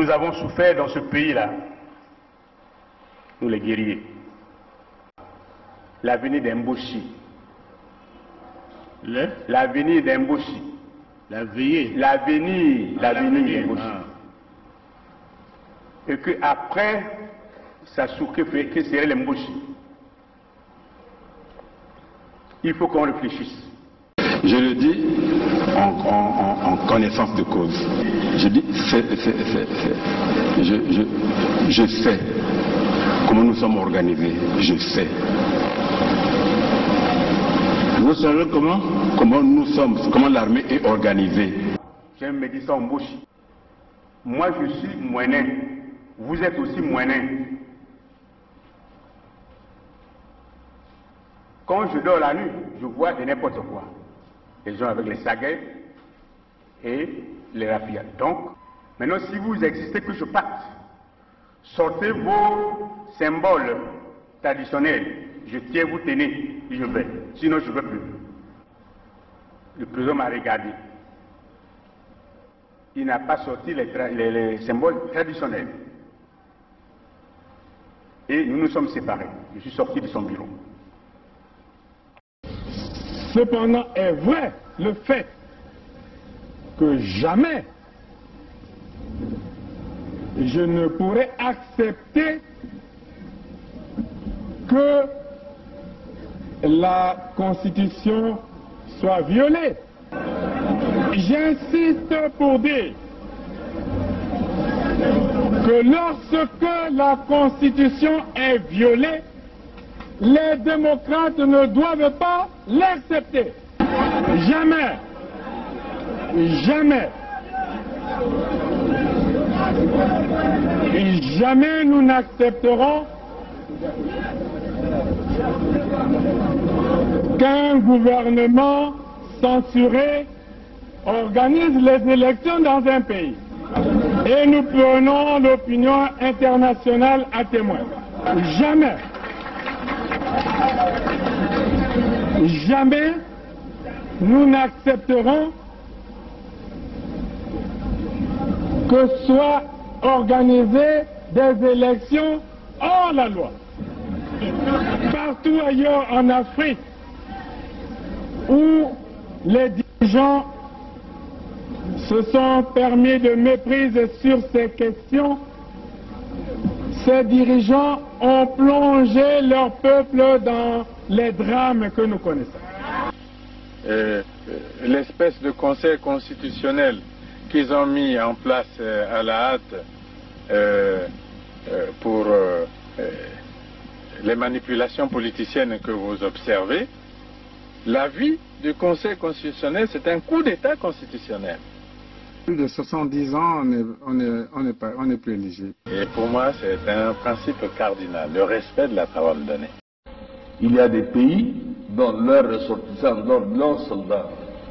Nous avons souffert dans ce pays-là, nous les guerriers. L'avenir d'Mboshi. L'avenir d'Mboshi. L'avenir d'Mboshi. Et qu'après, ça souffre que serait l'Mboshi. Il faut qu'on réfléchisse. Je le dis en connaissance de cause. Je dis je sais comment nous sommes organisés. Je sais. Vous savez comment l'armée est organisée. J'aime me dire ça en Mboshi. Moi je suis moinet. Vous êtes aussi moinet. Quand je dors la nuit, je vois de n'importe quoi. Les gens avec les saguets et les rapias. Donc, maintenant si vous existez que je parte, sortez vos symboles traditionnels. Je tiens, vous tenez, et je vais. Sinon je ne veux plus. Le président m'a regardé. Il n'a pas sorti les symboles traditionnels. Et nous nous sommes séparés. Je suis sorti de son bureau. Cependant est vrai le fait que jamais je ne pourrais accepter que la Constitution soit violée. J'insiste pour dire que lorsque la Constitution est violée, les démocrates ne doivent pas l'accepter. Jamais. Jamais. Et jamais nous n'accepterons qu'un gouvernement censuré organise les élections dans un pays. Et nous prenons l'opinion internationale à témoin. Jamais. Jamais nous n'accepterons que soient organisées des élections hors la loi. Partout ailleurs en Afrique où les dirigeants se sont permis de méprise sur ces questions, ces dirigeants ont plongé leur peuple dans les drames que nous connaissons. L'espèce de conseil constitutionnel qu'ils ont mis en place à la hâte pour les manipulations politiciennes que vous observez, l'avis du conseil constitutionnel, c'est un coup d'État constitutionnel. Plus de 70 ans, on n'est plus éligible. Et pour moi, c'est un principe cardinal, le respect de la parole donnée. Il y a des pays dont leurs ressortissants, dont leurs soldats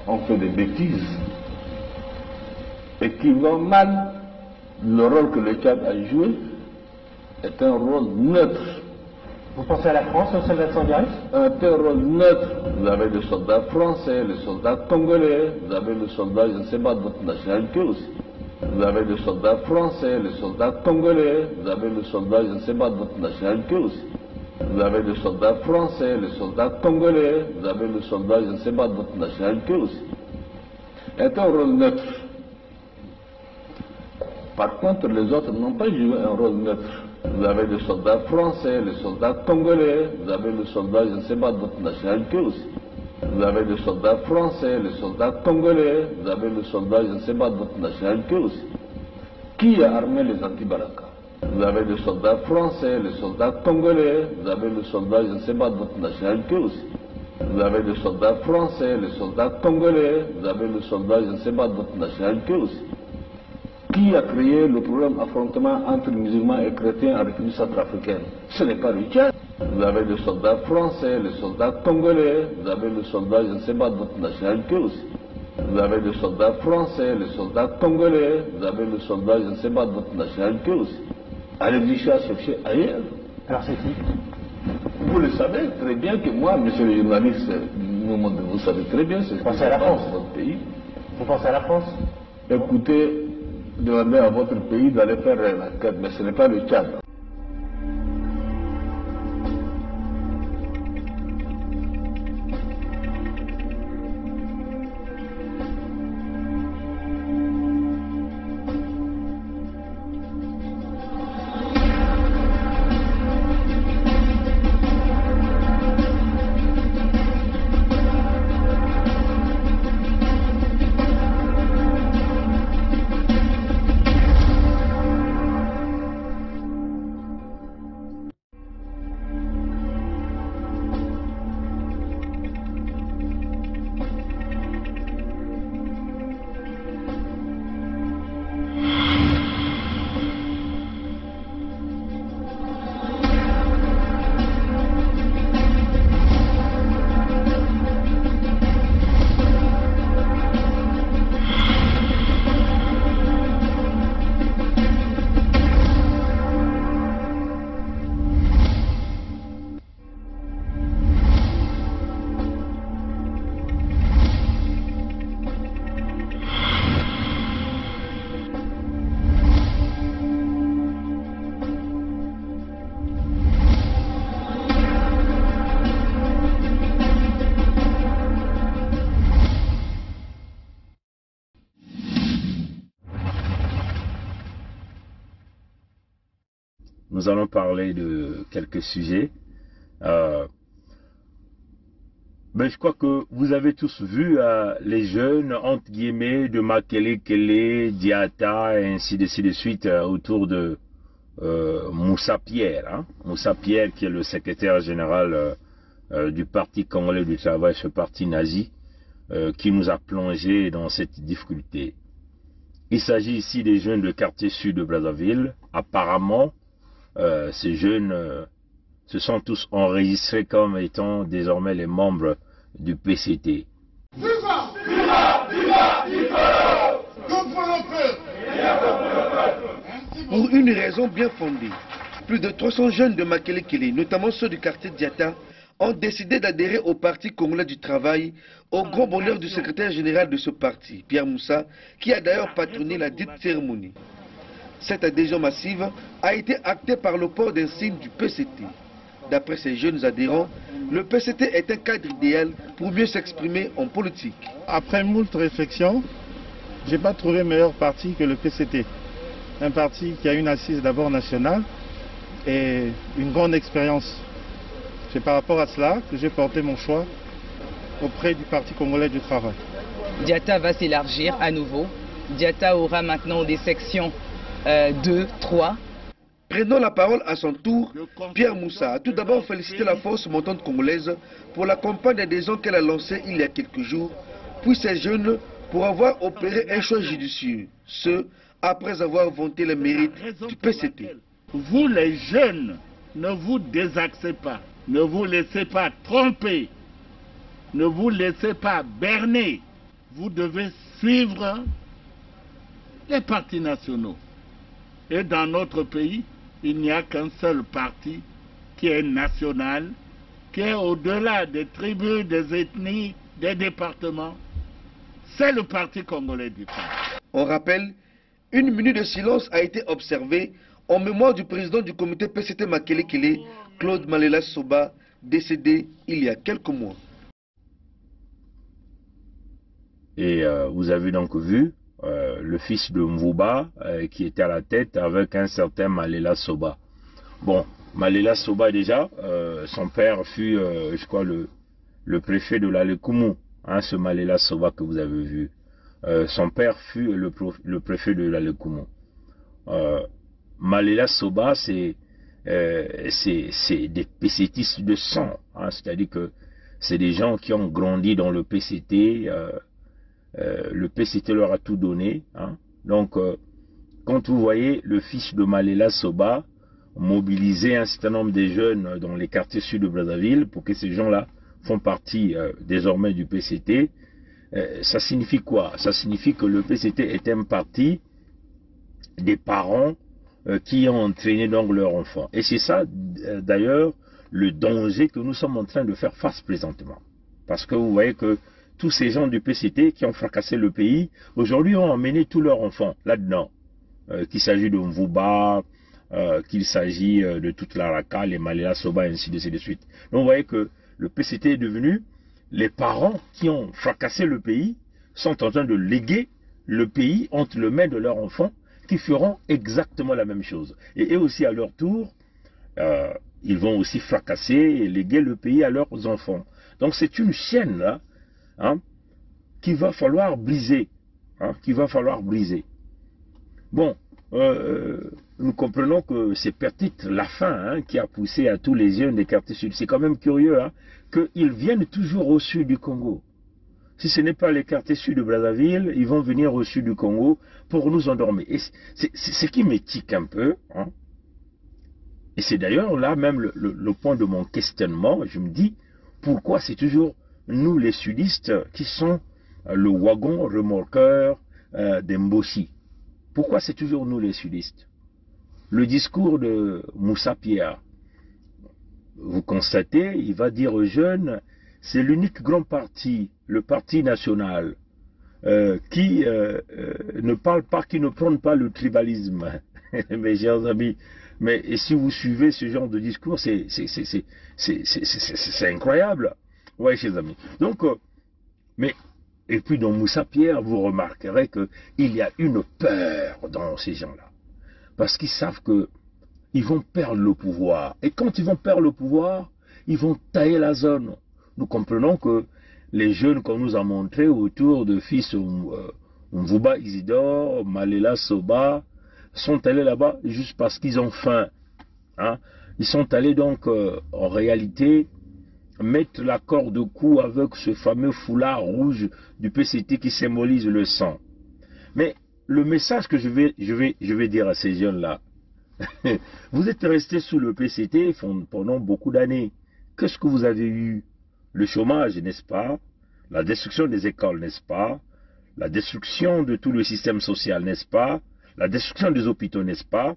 ont fait des bêtises et qui vont mal. Le rôle que le Tchad a joué est un rôle neutre. Vous pensez à la France, aux soldats de Sangaris? Un rôle neutre. Vous avez les soldats français, les soldats congolais, vous avez les soldats, je ne sais pas, de votre nationalité aussi. Vous avez les soldats français, les soldats congolais, vous avez les soldats, je ne sais pas, de votre nationalité aussi. Vous avez les soldats français, les soldats congolais, vous avez les soldats, je ne sais pas, de votre nationalité aussi. C'est un rôle neutre. Par contre, les autres n'ont pas joué un rôle neutre. Vous avez les soldats français, les soldats congolais, vous avez les soldats, je ne sais pas, de votre nationalité aussi. Vous avez les soldats français, les soldats congolais, vous avez les soldats, je ne sais pas, de votre nationalité aussi. Qui a armé les anti-Balaka? Vous avez les soldats français, les soldats congolais, vous avez les soldats, je ne sais pas, de votre nationalité aussi. Vous avez les soldats français, les soldats congolais, vous avez les soldats, je ne sais pas, de votre nationalité aussi. Qui a créé le problème d'affrontement entre musulmans et chrétiens en République centrafricaine? Ce n'est pas le Tchad. Vous avez les soldats français, les soldats congolais, vous avez les soldats, je ne sais pas, de votre nationalité aussi. Vous avez les soldats français, les soldats congolais, vous avez les soldats, je ne sais pas, de votre nationalité aussi. Allez-y chercher ailleurs. Alors c'est qui? Vous le savez très bien que moi, monsieur le journaliste, vous savez très bien ce que pensez à la France, votre pays. Vous pensez à la France? Écoutez, demandez à votre pays d'aller faire la guerre, mais ce n'est pas le Tchad. Nous allons parler de quelques sujets. Mais je crois que vous avez tous vu les jeunes, entre guillemets, de Makelekele, Diatta, et ainsi de suite, autour de Moussa Pierre. Hein? Moussa Pierre, qui est le secrétaire général du Parti congolais du travail, ce parti nazi, qui nous a plongé dans cette difficulté. Il s'agit ici des jeunes de quartier sud de Brazzaville. Apparemment, ces jeunes se sont tous enregistrés comme étant désormais les membres du PCT. Viva! Viva! Viva! Viva! Pour une raison bien fondée, plus de 300 jeunes de Makelekele, notamment ceux du quartier Diatta, ont décidé d'adhérer au Parti congolais du travail, au grand bonheur du secrétaire général de ce parti, Pierre Moussa, qui a d'ailleurs patronné la dite cérémonie. Cette adhésion massive a été actée par le port d'un signe du PCT. D'après ces jeunes adhérents, le PCT est un cadre idéal pour mieux s'exprimer en politique. Après moult réflexions, je n'ai pas trouvé meilleur parti que le PCT. Un parti qui a une assise d'abord nationale et une grande expérience. C'est par rapport à cela que j'ai porté mon choix auprès du Parti congolais du travail. Diatta va s'élargir à nouveau. Diatta aura maintenant des sections 2, 3. Prenant la parole à son tour, Pierre Moussa a tout d'abord félicité la force montante congolaise pour la campagne d'adhésion qu'elle a lancée il y a quelques jours, puis ces jeunes pour avoir opéré un choix judicieux, ce après avoir vanté les mérites du PCT. Vous les jeunes, ne vous désaxez pas, ne vous laissez pas tromper, ne vous laissez pas berner. Vous devez suivre les partis nationaux. Et dans notre pays, il n'y a qu'un seul parti qui est national, qui est au-delà des tribus, des ethnies, des départements. C'est le Parti congolais du travail. On rappelle, une minute de silence a été observée en mémoire du président du comité PCT Makelekele, Claude Malela Soba, décédé il y a quelques mois. Et vous avez donc vu le fils de Mvouba qui était à la tête avec un certain Malela Soba. Bon, Malela Soba déjà, son père fut, je crois, le préfet de l'Alekumu, hein, ce Malela Soba que vous avez vu. Son père fut le préfet de l'Alekumu. Malela Soba, c'est des PCTistes de sang, hein, c'est-à-dire que c'est des gens qui ont grandi dans le PCT. Le PCT leur a tout donné. Hein. Donc, quand vous voyez le fils de Malela Soba mobiliser un certain nombre de jeunes dans les quartiers sud de Brazzaville pour que ces gens-là font partie désormais du PCT, ça signifie quoi? Ça signifie que le PCT est un parti des parents qui ont entraîné donc leurs enfants. Et c'est ça, d'ailleurs, le danger que nous sommes en train de faire face présentement. Parce que vous voyez que tous ces gens du PCT qui ont fracassé le pays, aujourd'hui ont emmené tous leurs enfants là-dedans. qu'il s'agit de Mvuba, qu'il s'agit de toute la Raka, les Malela Soba, ainsi de suite. Donc vous voyez que le PCT est devenu, les parents qui ont fracassé le pays sont en train de léguer le pays entre les mains de leurs enfants qui feront exactement la même chose. Et eux aussi à leur tour, ils vont aussi fracasser et léguer le pays à leurs enfants. Donc c'est une chaîne là, hein, qu'il va falloir briser. Hein, qu'il va falloir briser. Bon, nous comprenons que c'est peut-être la faim hein, qui a poussé à tous les jeunes des quartiers sud. C'est quand même curieux hein, qu'ils viennent toujours au sud du Congo. Si ce n'est pas les quartiers sud de Brazzaville, ils vont venir au sud du Congo pour nous endormir. Et c'est ce qui m'étique un peu. Hein. Et c'est d'ailleurs là même le point de mon questionnement. Je me dis, pourquoi c'est toujours nous les sudistes qui sont le wagon remorqueur des Mbossi? Pourquoi c'est toujours nous les sudistes? Le discours de Moussa Pierre, vous constatez, il va dire aux jeunes, c'est l'unique grand parti, le parti national, qui ne parle pas, qui ne prône pas le tribalisme. Mes chers amis, mais si vous suivez ce genre de discours, c'est incroyable. Oui, chers amis. Donc, et puis dans Moussa Pierre, vous remarquerez qu'il y a une peur dans ces gens-là. Parce qu'ils savent qu'ils vont perdre le pouvoir. Et quand ils vont perdre le pouvoir, ils vont tailler la zone. Nous comprenons que les jeunes qu'on nous a montrés autour de fils Mvuba Isidore, Malela Soba, sont allés là-bas juste parce qu'ils ont faim. Hein? Ils sont allés donc en réalité mettre la corde au cou avec ce fameux foulard rouge du PCT qui symbolise le sang. Mais le message que je vais dire à ces jeunes-là, vous êtes restés sous le PCT pendant beaucoup d'années. Qu'est-ce que vous avez eu? Le chômage, n'est-ce pas? La destruction des écoles, n'est-ce pas? La destruction de tout le système social, n'est-ce pas? La destruction des hôpitaux, n'est-ce pas?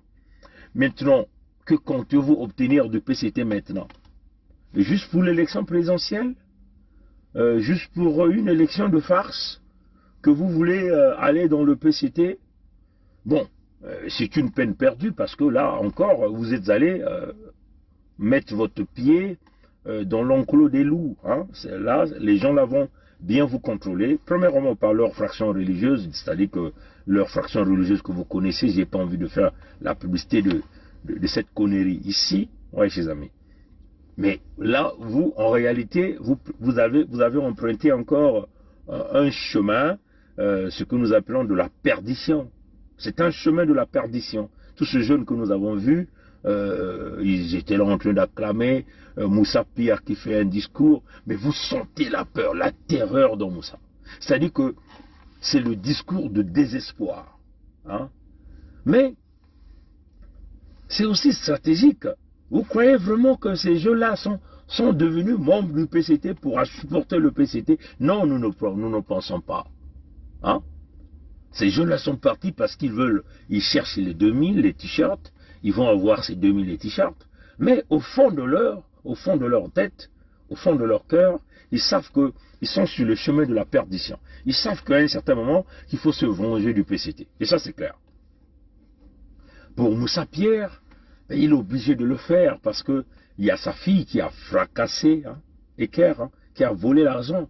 Maintenant, que comptez-vous obtenir du PCT maintenant? Juste pour l'élection présidentielle? Juste pour une élection de farce? Que vous voulez aller dans le PCT? Bon, c'est une peine perdue parce que là encore, vous êtes allé mettre votre pied dans l'enclos des loups. Hein. Là, les gens là vont bien vous contrôler. Premièrement par leur fraction religieuse, c'est-à-dire que leur fraction religieuse que vous connaissez, j'ai pas envie de faire la publicité de cette connerie ici, ouais, chers amis. Mais là, vous, en réalité, vous avez emprunté encore un chemin, ce que nous appelons de la perdition. C'est un chemin de la perdition. Tous ces jeunes que nous avons vus, ils étaient là en train d'acclamer Moussa Pierre qui fait un discours, mais vous sentez la peur, la terreur dans Moussa. C'est-à-dire que c'est le discours de désespoir. Hein? Mais c'est aussi stratégique. Vous croyez vraiment que ces jeunes-là sont devenus membres du PCT pour supporter le PCT? Non, nous ne pensons pas. Hein? Ces jeunes-là sont partis parce ils cherchent les 2000, les t-shirts, ils vont avoir ces 2000 les t-shirts, mais au fond de leur tête, au fond de leur cœur, ils savent qu'ils sont sur le chemin de la perdition. Ils savent qu'à un certain moment, il faut se venger du PCT. Et ça, c'est clair. Pour Moussa Pierre, il est obligé de le faire parce qu'il y a sa fille qui a fracassé, hein, Eker, hein, qui a volé l'argent.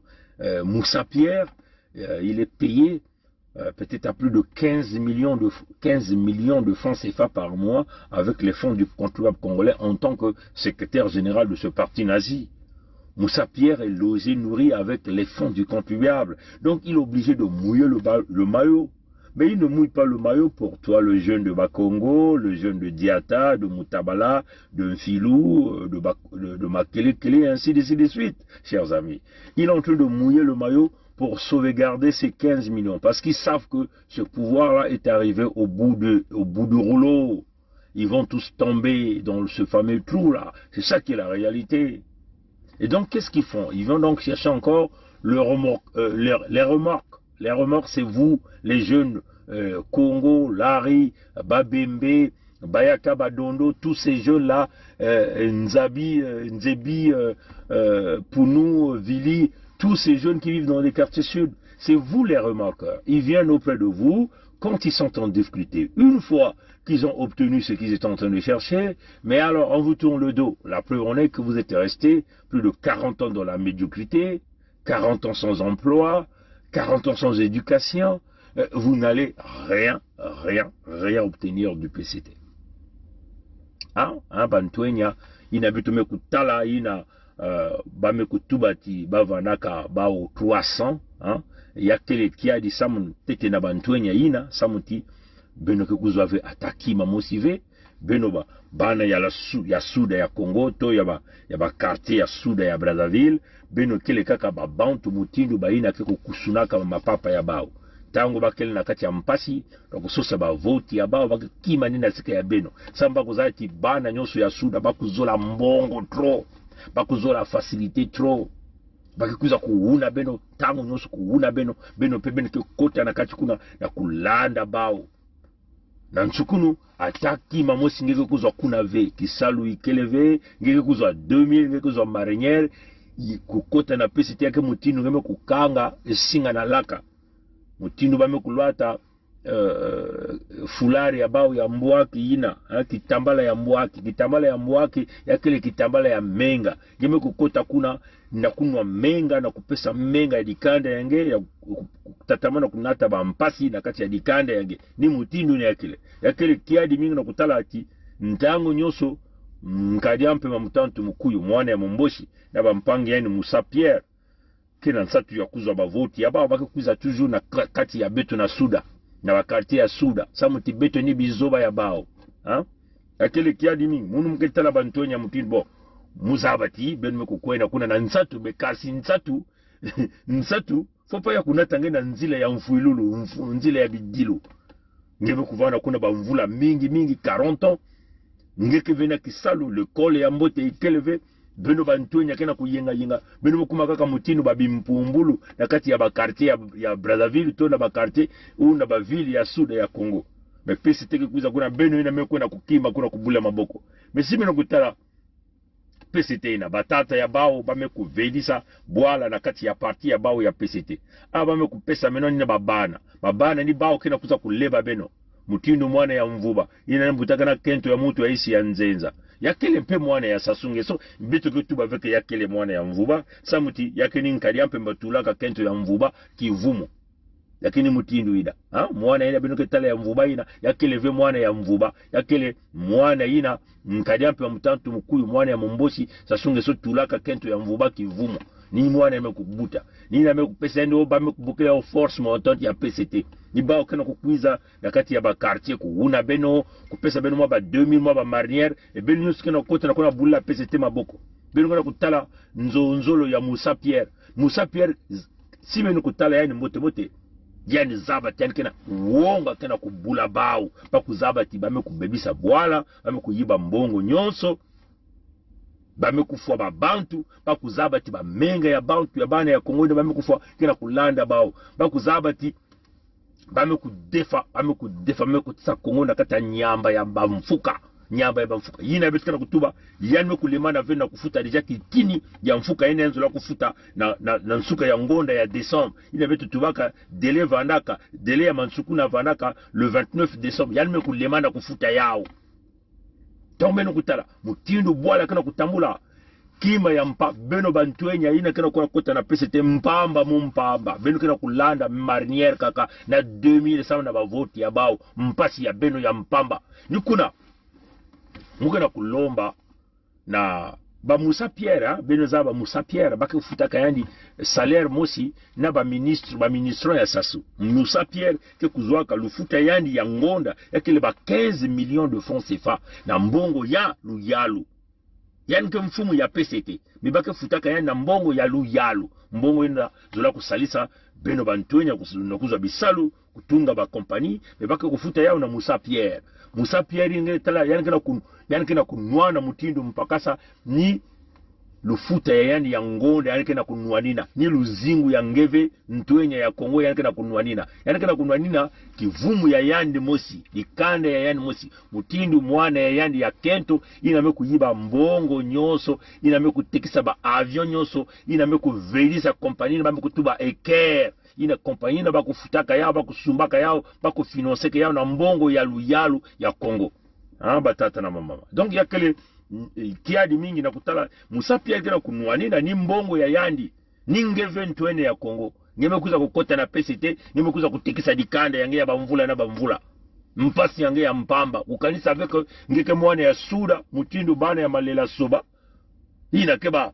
Moussa Pierre, il est payé peut-être à plus de 15 millions de francs CFA par mois avec les fonds du contribuable congolais en tant que secrétaire général de ce parti nazi. Moussa Pierre est logé, nourri avec les fonds du contribuable. Donc il est obligé de mouiller le maillot. Mais il ne mouille pas le maillot pour toi, le jeune de Bakongo, le jeune de Diata, de Moutabala, de Nfilou, de Makelekele, ainsi de suite, chers amis. Il est en train de mouiller le maillot pour sauvegarder ces 15 millions. Parce qu'ils savent que ce pouvoir-là est arrivé au bout du rouleau. Ils vont tous tomber dans ce fameux trou-là. C'est ça qui est la réalité. Et donc, qu'est-ce qu'ils font? Ils vont donc chercher encore les remorques. Les remorques, c'est vous, les jeunes, Congo, Lari, Babembe, Bayaka Badondo, tous ces jeunes-là, Nzebi, Pounou, Vili, tous ces jeunes qui vivent dans les quartiers sud, c'est vous les remorqueurs. Ils viennent auprès de vous, quand ils sont en difficulté, une fois qu'ils ont obtenu ce qu'ils étaient en train de chercher, mais alors on vous tourne le dos. La preuve en est que vous êtes resté plus de 40 ans dans la médiocrité, 40 ans sans emploi, 40 ans sans éducation, vous n'allez rien obtenir du PCT. Bantuenya, ina bitume kutala, ina bame kutubati, bavanaka, bao 300, yakele kiadi samun tete na bantuenya ina, samuti, beno ke kuzwave ataki mamosive, beno ba, bana ya Suda ya Congo, to ya ba quartier ya Suda ya Brazzaville, beno kele kaka ba bantu mutindu ba ina ke kusunaka mapapa ya bao. Tango bakele na kati ya mpasi, bakusosa ba voti ya bao, bakima nina sika ya beno. Samba kuzati bana nyoso ya Suda, bakuzola mbongo tro, bakuzola facilité tro, bakikuza kuuna beno, tango nyoso kuuna beno, beno pe beno ke kota na kati kuna na kulanda bao. Na nchukunu, ataki mamosi ngeke kuzwa kuna ve, kisalu ikeleve, ngeke kuzwa 2000, ngeke kuzwa mariniere, kukota na pesiti yake mutinu ngeme kukanga, singa na laka. Mutinu bame kulwata fulari ya bao ya mbwaki ina, kitambala ya mbwaki, ya kile kitambala ya menga. Ngeme kukota kuna, na kunwa menga, na kupesa menga ya dikanda yange, ya kutatamana kunata ba mpasi na kati ya dikanda yange. Ni mutindu ni ya kile kiadi mingi na kutala ati, ntango nyoso, mkadiampe mamutantu mkuyu, mwane ya mumboshi, na ba mpangi yani Musa Pierre, kena nsatu ya kuzwa ba voti, ya ba wake kuza tuju na kati ya beto na Suda, na wakati ya Suda, samuti beto ni bizoba ya bao. Ya kile kiadi mingi, munu mketala bantonya mutindu bo, muzabati, ben mekukwena kuna na nsatu, bekasi nsatu, nsatu, fopa ya kunata na nzile ya mfuilulu, nzile ya bidilu. Ngebe kuvana kuna ba mvula mingi 40 ans. Ngeke vena kisalu, le kole ya mbote ikeleve, beno bantonya kena kuyenga, beno kumakaka mutinu babimpumbulu, na kati ya ba quartier ya Brazzaville, to na ba quartier, ou na ba ville ya Suda ya Congo. Me pesi teke kuza kuna beno ina meko na kukima kuna kubula maboko. Me si meno kutala, PCT ina batata ya bao bame kuvedisa bwala na kati ya parti ya bao ya PCT. Bame kupesa meno nina babana ni bao kena kuza kuleba beno. Mutindu mwana ya mvuba ina mbutaka na kento ya mutu ya isi ya nzenza yakele mpe mwana ya sasunge so bitu kutuba veke yakele mwana ya mvuba samuti yakeni nkari ampe mbatulaka kento ya mvuba kivumo yakini mutindu ida mwana ina bino ketala ya mvuba ina yakele ve mwana ya mvuba yakele mwana ina nkari ampe mutantu mkuyu mwana ya mumboshi sasunge so tulaka kento ya mvuba kivumo ni mwana ime kubuta ni na me kupesa ndo ba me kubukela force montante ya PCT ni ba okena kukwiza na kati ya ba quartier kuuna beno kupesa beno mwa ba 2000 mwa ba mariniere e beno nyuskena kota na kuna bula PCT maboko beno kuna kutala nzolo ya Musa Pierre si beno kutala yani mote yani zabati yani kena uonga kena kubula bao pa kuzabati ba me kubebisa bwala ba me kuyiba mbongo nyonso bame kufua ba bantu ba kuzabati ba menga ya bantu ya bana ya Kongo bame kufua kena kulanda bao ba kuzabati bame kudefa bame kutsa Kongo na kata nyamba ya bamfuka yina betu kana kutuba yani kulemana vena kufuta deja kitini ya mfuka ene enzo la kufuta na nsuka ya ngonda ya Decembre ina betu tubaka dele ya mansuku na vanaka le 29 décembre yani kulemana kufuta yao. Tombe nukutala, mutindu bwala kana kutambula kima ya beno bantuenya ina kana kuna kota na PCT mpamba beno kana kulanda mariniere kaka na 2000 sawa na bavoti ya bao mpasi ya beno ya mpamba nikuna mukana kulomba na ba Musa Pierre beno za ba Musa Pierre baka futaka yani salaire mosi na ba ministre ya sasu Musa Pierre ke kuzwaka lufuta yani ya ngonda yakile ba 15 millions de francs CFA na mbongo ya luyalu yani ke mfumu ya PCT mibaka futaka yani na mbongo ya luyalu mbongo ina zola kusalisa beno bantuenya kuzwa bisalu kutunga ba compagnie mibaka kufuta yao na Musa Pierre ngene tala yani kana kunwana mutindu mpakasa ni lufuta ya yandi ya ngonde yanike na kunuanina, ni luzingu ya ngeve ntwenya ya Kongo yanike na kunuanina, yanike na kunuanina kivumu ya yandi mosi, likande ya yandi mosi, mutindu mwana ya yandi ya kento, iname kuyiba mbongo nyoso, iname kutekisa ba avion nyoso, iname kuvelisa kompani, iname kutuba eker, ina kompani na bakufutaka yao, bakusumbaka yao, bakufinanseka yao na mbongo yalu ya Kongo. Batata na mama. Donc ya kele kiadi mingi na kutala musapia kena kunuanina ni mbongo ya yandi ni ngeve ntwene ya Kongo. Ngeme kuza kukota na PCT, ngeme kuza kutikisa dikanda yange ya bamvula na bamvula. Mpasi yange ya mpamba. Ukanisa aveko ngeke mwane ya suda, mutindu bana ya malela soba. Hii na keba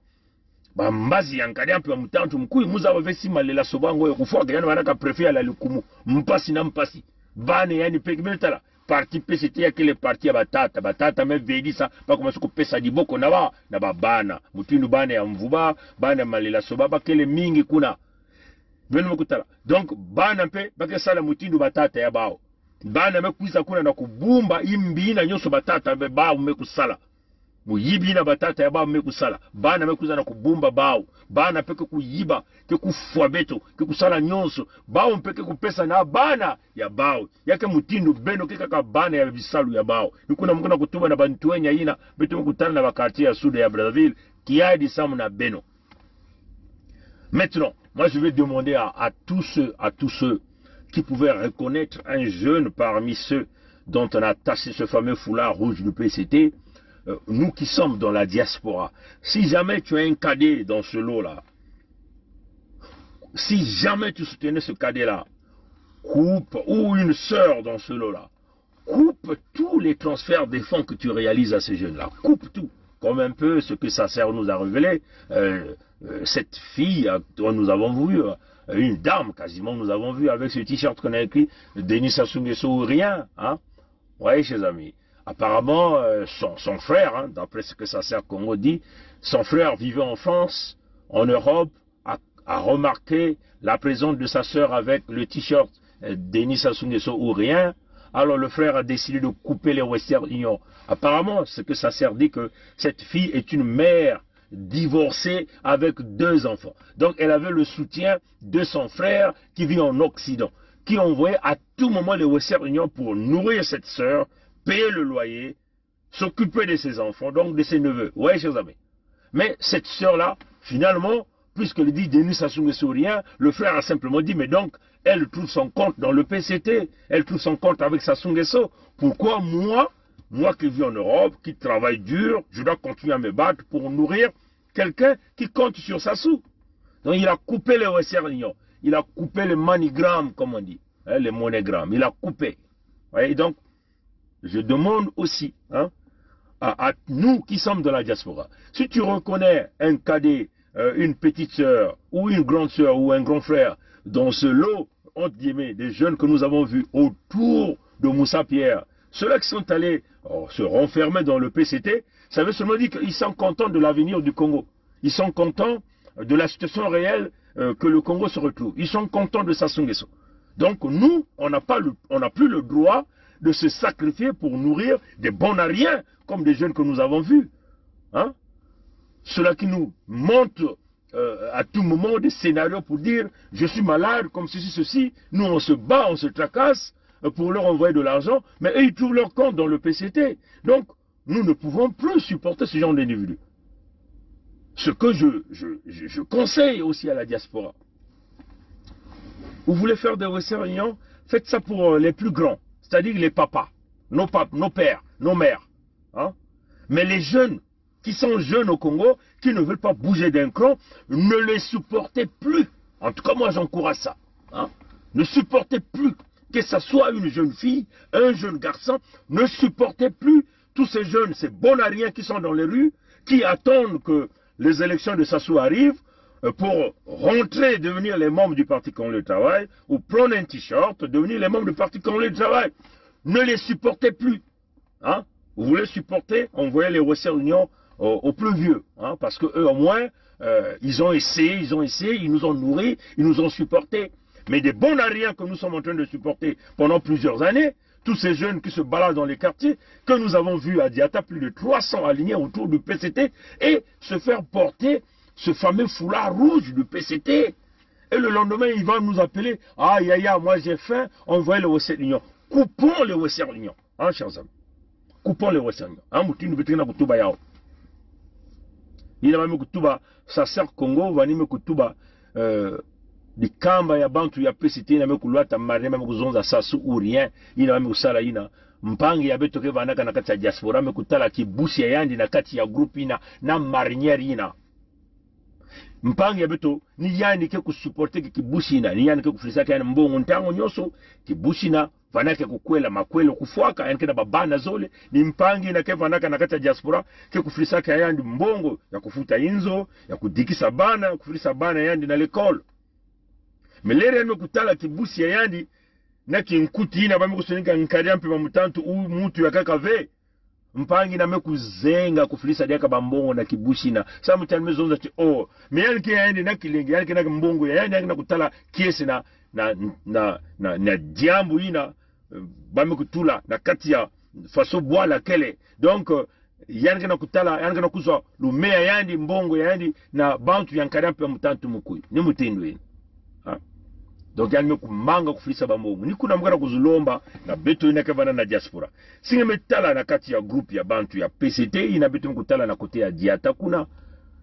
bambazi yankari ampi wa mutantu mkui muza wavesi malela soba ngoye kufuaka yani wanaka prefia la lukumu. Mpasi na mpasi. Bane yani peki minutala. Parti PCT ya kile parti ya batata me vedisa bako suku pesa diboko na babana mutindu bana ya mvuba bana malela soba bakele mingi kuna beno mukutala. Donc bana mpe bakesala mutindu batata ya bao bana me kuisa kuna na kubumba imbi na nyoso batata be bao me kusala muyibi na batata ya bao me kusala bana me kuza na kubumba bao bana peke kuyiba ke kufwa beto ke kusala nyonso bao mpeke kupesa na bana ya bao yake mutindu beno ke kaka bana ya bisalu ya bao nikuna mkuna kutuba na bantuenya ina beto mkutana na bakartie ya Sud ya Brazzaville kiadi samu na beno. Maintenant moi je vais demander à tous ceux qui pouvaient reconnaître un jeune parmi ceux dont on a tassé ce fameux foulard rouge du PCT, nous qui sommes dans la diaspora, si jamais tu as un cadet dans ce lot-là, si jamais tu soutenais ce cadet-là, coupe, ou une sœur dans ce lot-là, coupe tous les transferts des fonds que tu réalises à ces jeunes-là, coupe tout, comme un peu ce que Sasser nous a révélé, cette fille dont nous avons vu, une dame quasiment nous avons vu avec ce t-shirt qu'on a écrit Denis Sassou Nguesso ou rien, hein? Ouais, chers amis. Apparemment, son frère, hein, d'après ce que Sasser Congo dit, son frère vivait en France, en Europe, a remarqué la présence de sa sœur avec le t-shirt Denis Sassou Nguesso ou rien. Alors le frère a décidé de couper les Western Union. Apparemment, ce que Sasser dit que cette fille est une mère divorcée avec 2 enfants. Donc elle avait le soutien de son frère qui vit en Occident, qui envoyait à tout moment les Western Union pour nourrir cette sœur, payer le loyer, s'occuper de ses enfants, donc de ses neveux. Ouais, chers amis. Mais cette sœur-là, finalement, puisqu'elle dit Denis Sassou Nguesso rien, le frère a simplement dit, mais donc, elle trouve son compte dans le PCT, elle trouve son compte avec Sassou Nguesso. Pourquoi moi qui vis en Europe, qui travaille dur, je dois continuer à me battre pour nourrir quelqu'un qui compte sur Sassou? Donc il a coupé les Western Union, il a coupé les manigrammes, comme on dit, hein, les monogrammes, il a coupé. Ouais, donc, je demande aussi hein, à nous qui sommes de la diaspora, si tu reconnais un cadet, une petite sœur, ou une grande sœur, ou un grand frère, dans ce lot, entre guillemets, des jeunes que nous avons vus autour de Moussa Pierre, ceux-là qui sont allés se renfermer dans le PCT, ça veut seulement dire qu'ils sont contents de l'avenir du Congo. Ils sont contents de la situation réelle que le Congo se retrouve. Ils sont contents de Sassou Nguesso. Donc nous, on n'a plus le droit de se sacrifier pour nourrir des bonariens comme des jeunes que nous avons vus. Hein? Ceux-là qui nous montrent à tout moment des scénarios pour dire « je suis malade, comme ceci, nous on se bat, on se tracasse pour leur envoyer de l'argent, mais eux ils trouvent leur compte dans le PCT. » Donc nous ne pouvons plus supporter ce genre d'individus. Ce que je conseille aussi à la diaspora. Vous voulez faire des Western Union, faites ça pour les plus grands, c'est-à-dire les papas, nos pères, nos mères. Hein? Mais les jeunes, qui sont jeunes au Congo, qui ne veulent pas bouger d'un cran, ne les supportez plus. En tout cas, moi j'encourage ça. Hein? Ne supportez plus que ce soit une jeune fille, un jeune garçon, ne supportez plus tous ces jeunes, ces bonariens qui sont dans les rues, qui attendent que les élections de Sassou arrivent pour rentrer et devenir les membres du Parti Congolais du Travail, ou prendre un t-shirt, devenir les membres du Parti Congolais du Travail. Ne les supportez plus. Hein? Vous voulez supporter, envoyez les Western Union aux plus vieux, hein, parce qu'eux au moins, ils ont essayé, ils nous ont nourris, ils nous ont supportés. Mais des bonariens que nous sommes en train de supporter pendant plusieurs années, tous ces jeunes qui se baladent dans les quartiers, que nous avons vu à Diata, plus de 300 alignés autour du PCT, et se faire porter ce fameux foulard rouge du PCT. Et le lendemain, il va nous appeler, ah, yaya, moi j'ai faim, envoyez le Western Union. Coupons le Western Union, hein, chers amis. Coupons le Western Union. Hein, Moutine, Vetrina Kutuba Yao. Il n'a même Kutuba, ça sert Congo, va même Kutuba, di kamba ya bantu ya PCT, il n'a même Kuluata, Marne, même Kuzonza, Sasu ou rien, il n'a même Kusala, ina. Mpangi ya beto ke vanaka na kati ya diaspora, me kutala ki busi ya yandi na kati ya grupi ina, na marinière ina. Mpangi ya beto ni yani ke kusuporte ke kibushina ni yani ke kufilisaka yani mbongo ntango nyoso kibushina vanake kukwela makwelo kufuaka yani kena babana zole ni mpangi na ke vanaka na kati ya diaspora ke kufilisaka yani mbongo ya kufuta inzo ya kudikisa bana kufilisa bana yani na l'école melere yani kutala kibushi ya yani na kinkuti ina bami kusonika nkari ampe mamutantu u mutu ya kakave mpangi na mekuzenga kufilisa diaka bambongo na kibushina sa mutani mezonza ti oh me yani ke yani na kilengi yani ke na mbongo yani na kutala kiesi na diambu ina bami kutula na kati ya faso bwala kele donc yani ke na kutala yani ke na kuzwa lumea yani mbongo yani na bantu yankari ampe mutantu mukuyu ni mutindo ina donc yani mekumanga kufilisa bambongo ni kuna mkara kuzulomba na beto ina kevana na diaspora singe metala na kati ya groupe ya bantu ya PCT ina beto mkutala na kote ya Diata kuna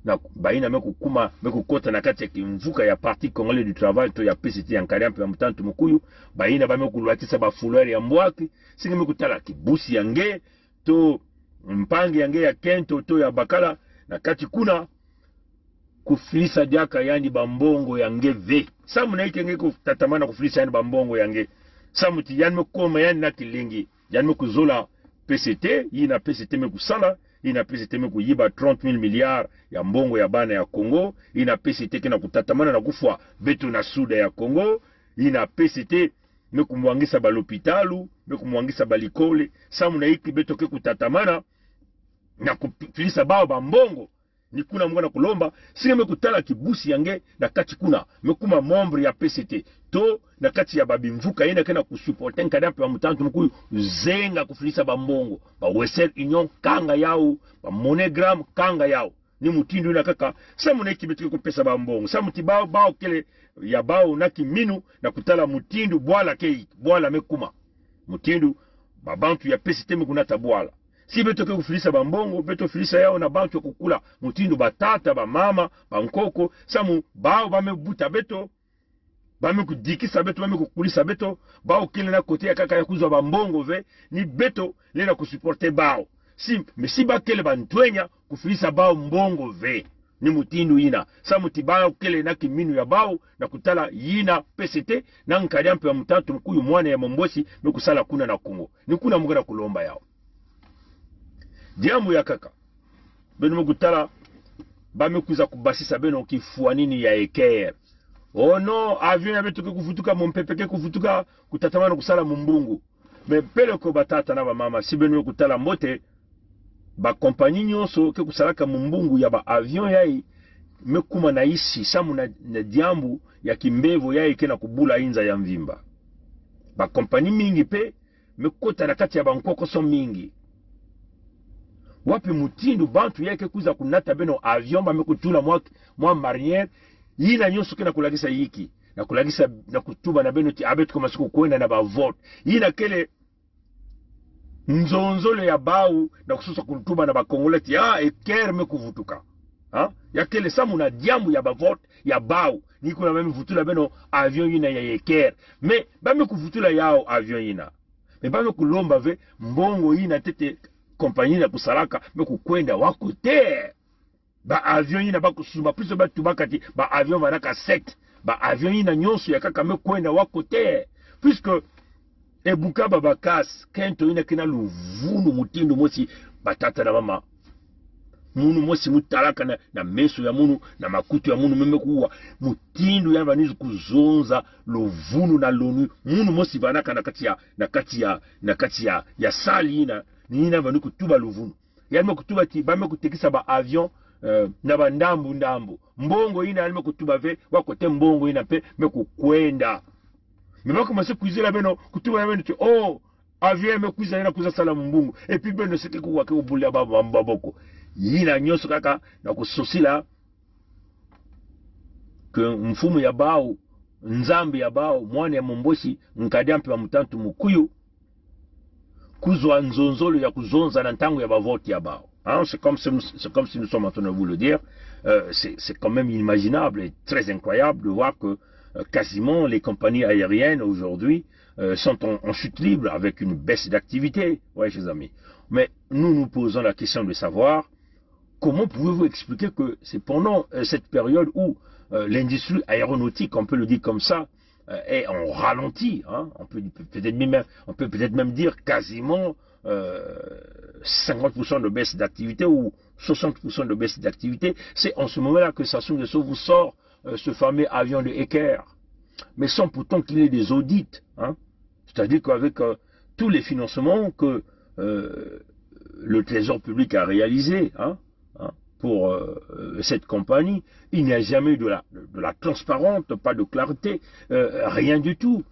na baina mekukuma mekukota na kati ya kimvuka ya Parti Congolais du Travail to ya PCT ya nkariampe ya mutantu mukuyu baina bamekuluatisa ba fulari ya mbwaki singe mekutala kibusi ya nge to mpangi ya nge ya Kento to ya Bakala na kati kuna kufilisa diaka yani bambongo ya nge ve samu na ike nge kutatamana kufilisa yani bambongo ya nge samu ti yani mekoma yani na kilingi yani mekuzola PCT yina PCT mekusala yina PCT mekuyiba 30,000 milliards ya mbongo ya bana ya Congo yina PCT kena kutatamana na kufwa beto na suda ya Congo yina PCT mekumwangisa balopitalu mekumwangisa balikole samu na iki beto ke kutatamana na kufilisa bao bambongo ni kuna mwana kulomba singe mekutala kibusi yange na kati kuna mekuma membre ya PCT to na kati ya babimvuka yena kena kusuporte nkadampe wa mutantu mkuyu zenga kufilisa bambongo ba Western Union kanga yao ba Monogram kanga yao ni mutindu na kaka samu na ikibetike kupesa bambongo samu tibao bao kele ya bao na kiminu na kutala mutindu bwala kei bwala mekuma mutindu babantu ya PCT mekunata bwala si beto ke kufilisa bambongo beto filisa yao na bantu kukula mutindu batata ba mama ba nkoko samu bao bamebuta beto bamekudikisa beto bamekukulisa beto bao kile na kote ya kaka ya kuzwa bambongo ve ni beto lena kusuporte bao si bakele bantwenya kufilisa bao mbongo ve ni mutindu ina samu tibao kele na kiminu ya bao na kutala yina PCT na nkariampe ya mutantu mkuyu mwana ya mombosi mekusala kuna na Kongo ni kuna mugana kulomba yao diambu ya kaka beno mugutala bamekuza kubasisa beno kifua nini ya eker oh no avion ya beto ke kufutuka mompepeke kufutuka kutatamana kusala mumbungu me pele ko batata na ba mama si beno kutala mbote ba kompani nyonso ke kusalaka mumbungu ya ba avion yai mekuma na isi samu na diambu ya kimbevo yai kena kubula inza ya mvimba ba kompani mingi pe mekota na kati ya bankoko so mingi wapi mutindu bantu yake kuza kunata beno avion bamekutula mwa marinière yina nyonso kena kulagisa yiki na kulagisa na kutuba na beno ti abetu koma siku kwenda na ba vote yina kele nzonzole ya bau na kususa kutuba na ba kongoleti eker mekuvutuka ya kele samu na diamu ya ba vote ya bau ni kuna meme vutula beno avion yina ya eker me bamekuvutula yao avion yina me bamekulomba ve mbongo yina tete kompani na kusalaka mekukwenda wako te ba avion yina bakusuma piso batu bakati ba avion vanaka sect ba avion yina nyonso ya kaka mekwenda wako te puisque ebuka babakas Kento yina kina luvunu mutindu mosi batata na mama munu mosi mutalaka na meso ya munu na makutu ya munu memekuwa mutindu ya vanizu kuzonza luvunu na lonu munu mosi vanaka na kati ya sali yina nina vanu kutuba luvunu yani kutuba ti bame kutekisa ba avion na bandambu mbongo ina yani kutuba ve wakote mbongo ina pe mekukwenda mebako mase kuizela beno kutuba beno ti avion me kuza na kuza sala mbungu et puis ben c'est que kwa ke obulia baba mbaboko yina nyoso kaka na kusosila que mfumu ya bao nzambi ya bao mwana ya momboshi nkadampe wa mutantu mukuyu kuzwa nzonzolo ya kuzonza na ntango ya bavoti ya bao. Hein, c'est comme si nous sommes en train de vous le dire. C'est quand même inimaginable et très incroyable de voir que quasiment les compagnies aériennes aujourd'hui sont en chute libre avec une baisse d'activité. Ouais, chers amis. Mais nous nous posons la question de savoir comment pouvez-vous expliquer que c'est pendant cette période où l'industrie aéronautique, on peut le dire comme ça, est en ralenti. Hein, on peut peut-être même dire quasiment 50% de baisse d'activité ou 60% de baisse d'activité. C'est en ce moment-là que Sassou Nguesso vous sort ce fameux avion de Eker. Mais sans pourtant qu'il y ait des audits. Hein, c'est-à-dire qu'avec tous les financements que le Trésor public a réalisés pour cette compagnie, il n'y a jamais eu de la transparence, pas de clarté, rien du tout.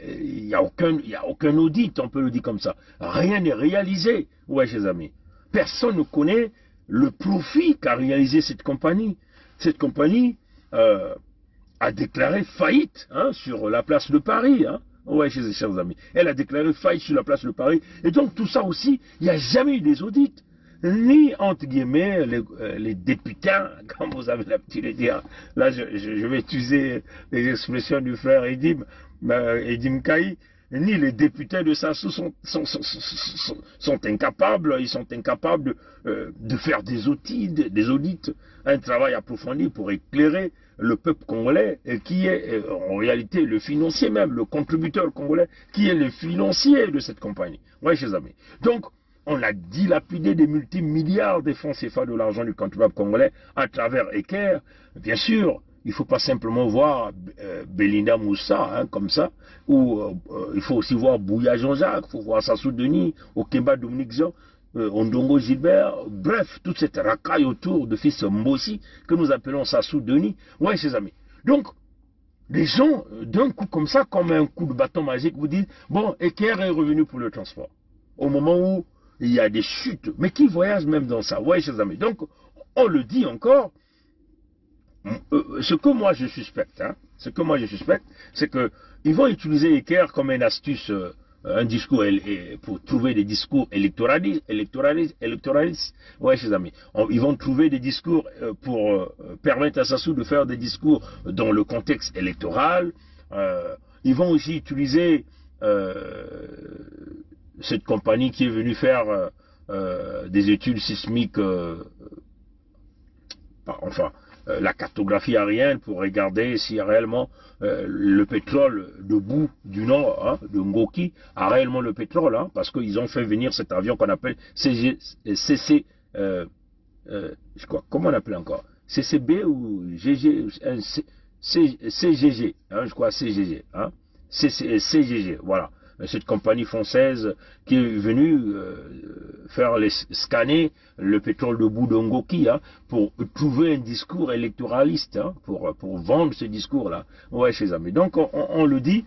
Il n'y a aucun audit, on peut le dire comme ça. Rien n'est réalisé, ouais, chers amis. Personne ne connaît le profit qu'a réalisé cette compagnie. Cette compagnie a déclaré faillite sur la place de Paris. Ouais, chers amis. Elle a déclaré faillite sur la place de Paris. Et donc, tout ça aussi, il n'y a jamais eu des audits. Ni, entre guillemets, les députés, comme vous avez l'habitude de dire. Là, je vais utiliser les expressions du frère Edim Kaï. Ni les députés de Sassou sont incapables, ils sont incapables de faire des audits, un travail approfondi pour éclairer le peuple congolais, qui est en réalité le financier même, le contributeur congolais, qui est le financier de cette compagnie. Oui, chers amis. Donc, on a dilapidé des multimilliards de francs CFA de l'argent du contribuable congolais à travers Eker. Bien sûr, il ne faut pas simplement voir Belinda Moussa comme ça, ou il faut aussi voir Bouya Jean-Jacques, il faut voir Sassou Denis, Okemba Dominique Jean, Ondongo Gilbert, bref, toute cette racaille autour de fils Mbossi que nous appelons Sassou Denis. Ouais, chers amis. Donc, les gens, d'un coup comme ça, comme un coup de bâton magique, vous disent, bon, Eker est revenu pour le transport. Au moment où il y a des chutes, mais qui voyagent même dans ça. Ouais, chers amis. Donc, on le dit encore, ce que moi je suspecte, c'est qu'ils vont utiliser Eker comme une astuce, un discours pour trouver des discours électoralistes. Ouais, chers amis. Ils vont trouver des discours pour permettre à Sassou de faire des discours dans le contexte électoral. Ils vont aussi utiliser cette compagnie qui est venue faire des études sismiques, la cartographie aérienne pour regarder si réellement le pétrole de bout du nord, de Ngoki, a réellement le pétrole, parce qu'ils ont fait venir cet avion qu'on appelle comment on appelle encore CCB ou GG, CGG, je crois CGG, CGG, voilà. Cette compagnie française qui est venue scanner le pétrole de bout de Ngoki pour trouver un discours électoraliste, pour vendre ce discours-là. Ouais, chers amis. Donc, on le dit,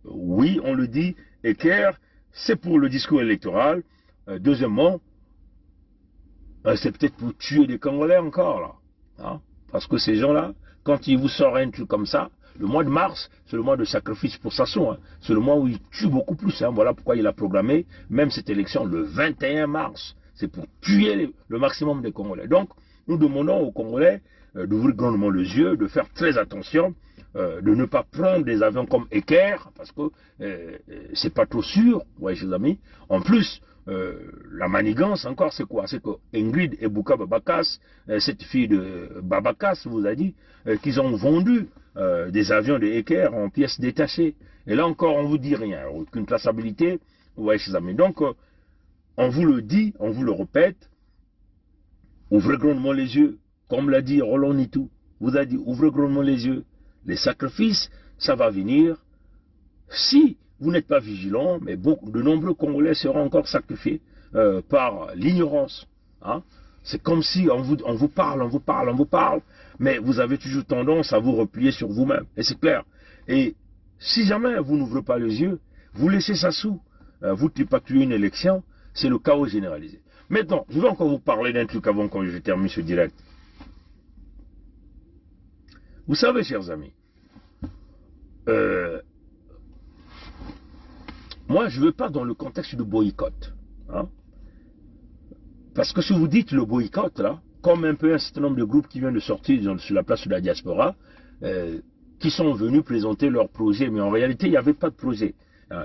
oui, on le dit, Eker, c'est pour le discours électoral. Deuxièmement, c'est peut-être pour tuer des Congolais encore, là. Parce que ces gens-là, quand ils vous sortent un truc comme ça, le mois de mars, c'est le mois de sacrifice pour Sassou. C'est le mois où il tue beaucoup plus. Voilà pourquoi il a programmé même cette élection le 21 mars. C'est pour tuer le maximum des Congolais. Donc, nous demandons aux Congolais d'ouvrir grandement les yeux, de faire très attention, de ne pas prendre des avions comme Eker, parce que c'est pas trop sûr, ouais, chers amis. En plus, la manigance encore, c'est quoi? C'est que Ingrid et Bouka Babakas, cette fille de Babakas, vous a dit qu'ils ont vendu des avions de Eker en pièces détachées. Et là encore, on ne vous dit rien, aucune traçabilité. Ouais, chers amis. Donc, on vous le dit, on vous le répète, ouvrez grandement les yeux. Comme l'a dit Roland Nitou, vous a dit, ouvrez grandement les yeux. Les sacrifices, ça va venir. Si vous n'êtes pas vigilant, mais de nombreux Congolais seront encore sacrifiés par l'ignorance. C'est comme si on vous parle, mais vous avez toujours tendance à vous replier sur vous-même. Et c'est clair. Et si jamais vous n'ouvrez pas les yeux, vous laissez Sassou vous tripatouillez une élection, c'est le chaos généralisé. Maintenant, je vais encore vous parler d'un truc avant que je termine ce direct. Vous savez, chers amis, moi, je ne veux pas dans le contexte du boycott. Hein, parce que si vous dites le boycott, là, comme un peu un certain nombre de groupes qui viennent de sortir sur la place de la diaspora, qui sont venus présenter leur projet, mais en réalité, il n'y avait pas de projet.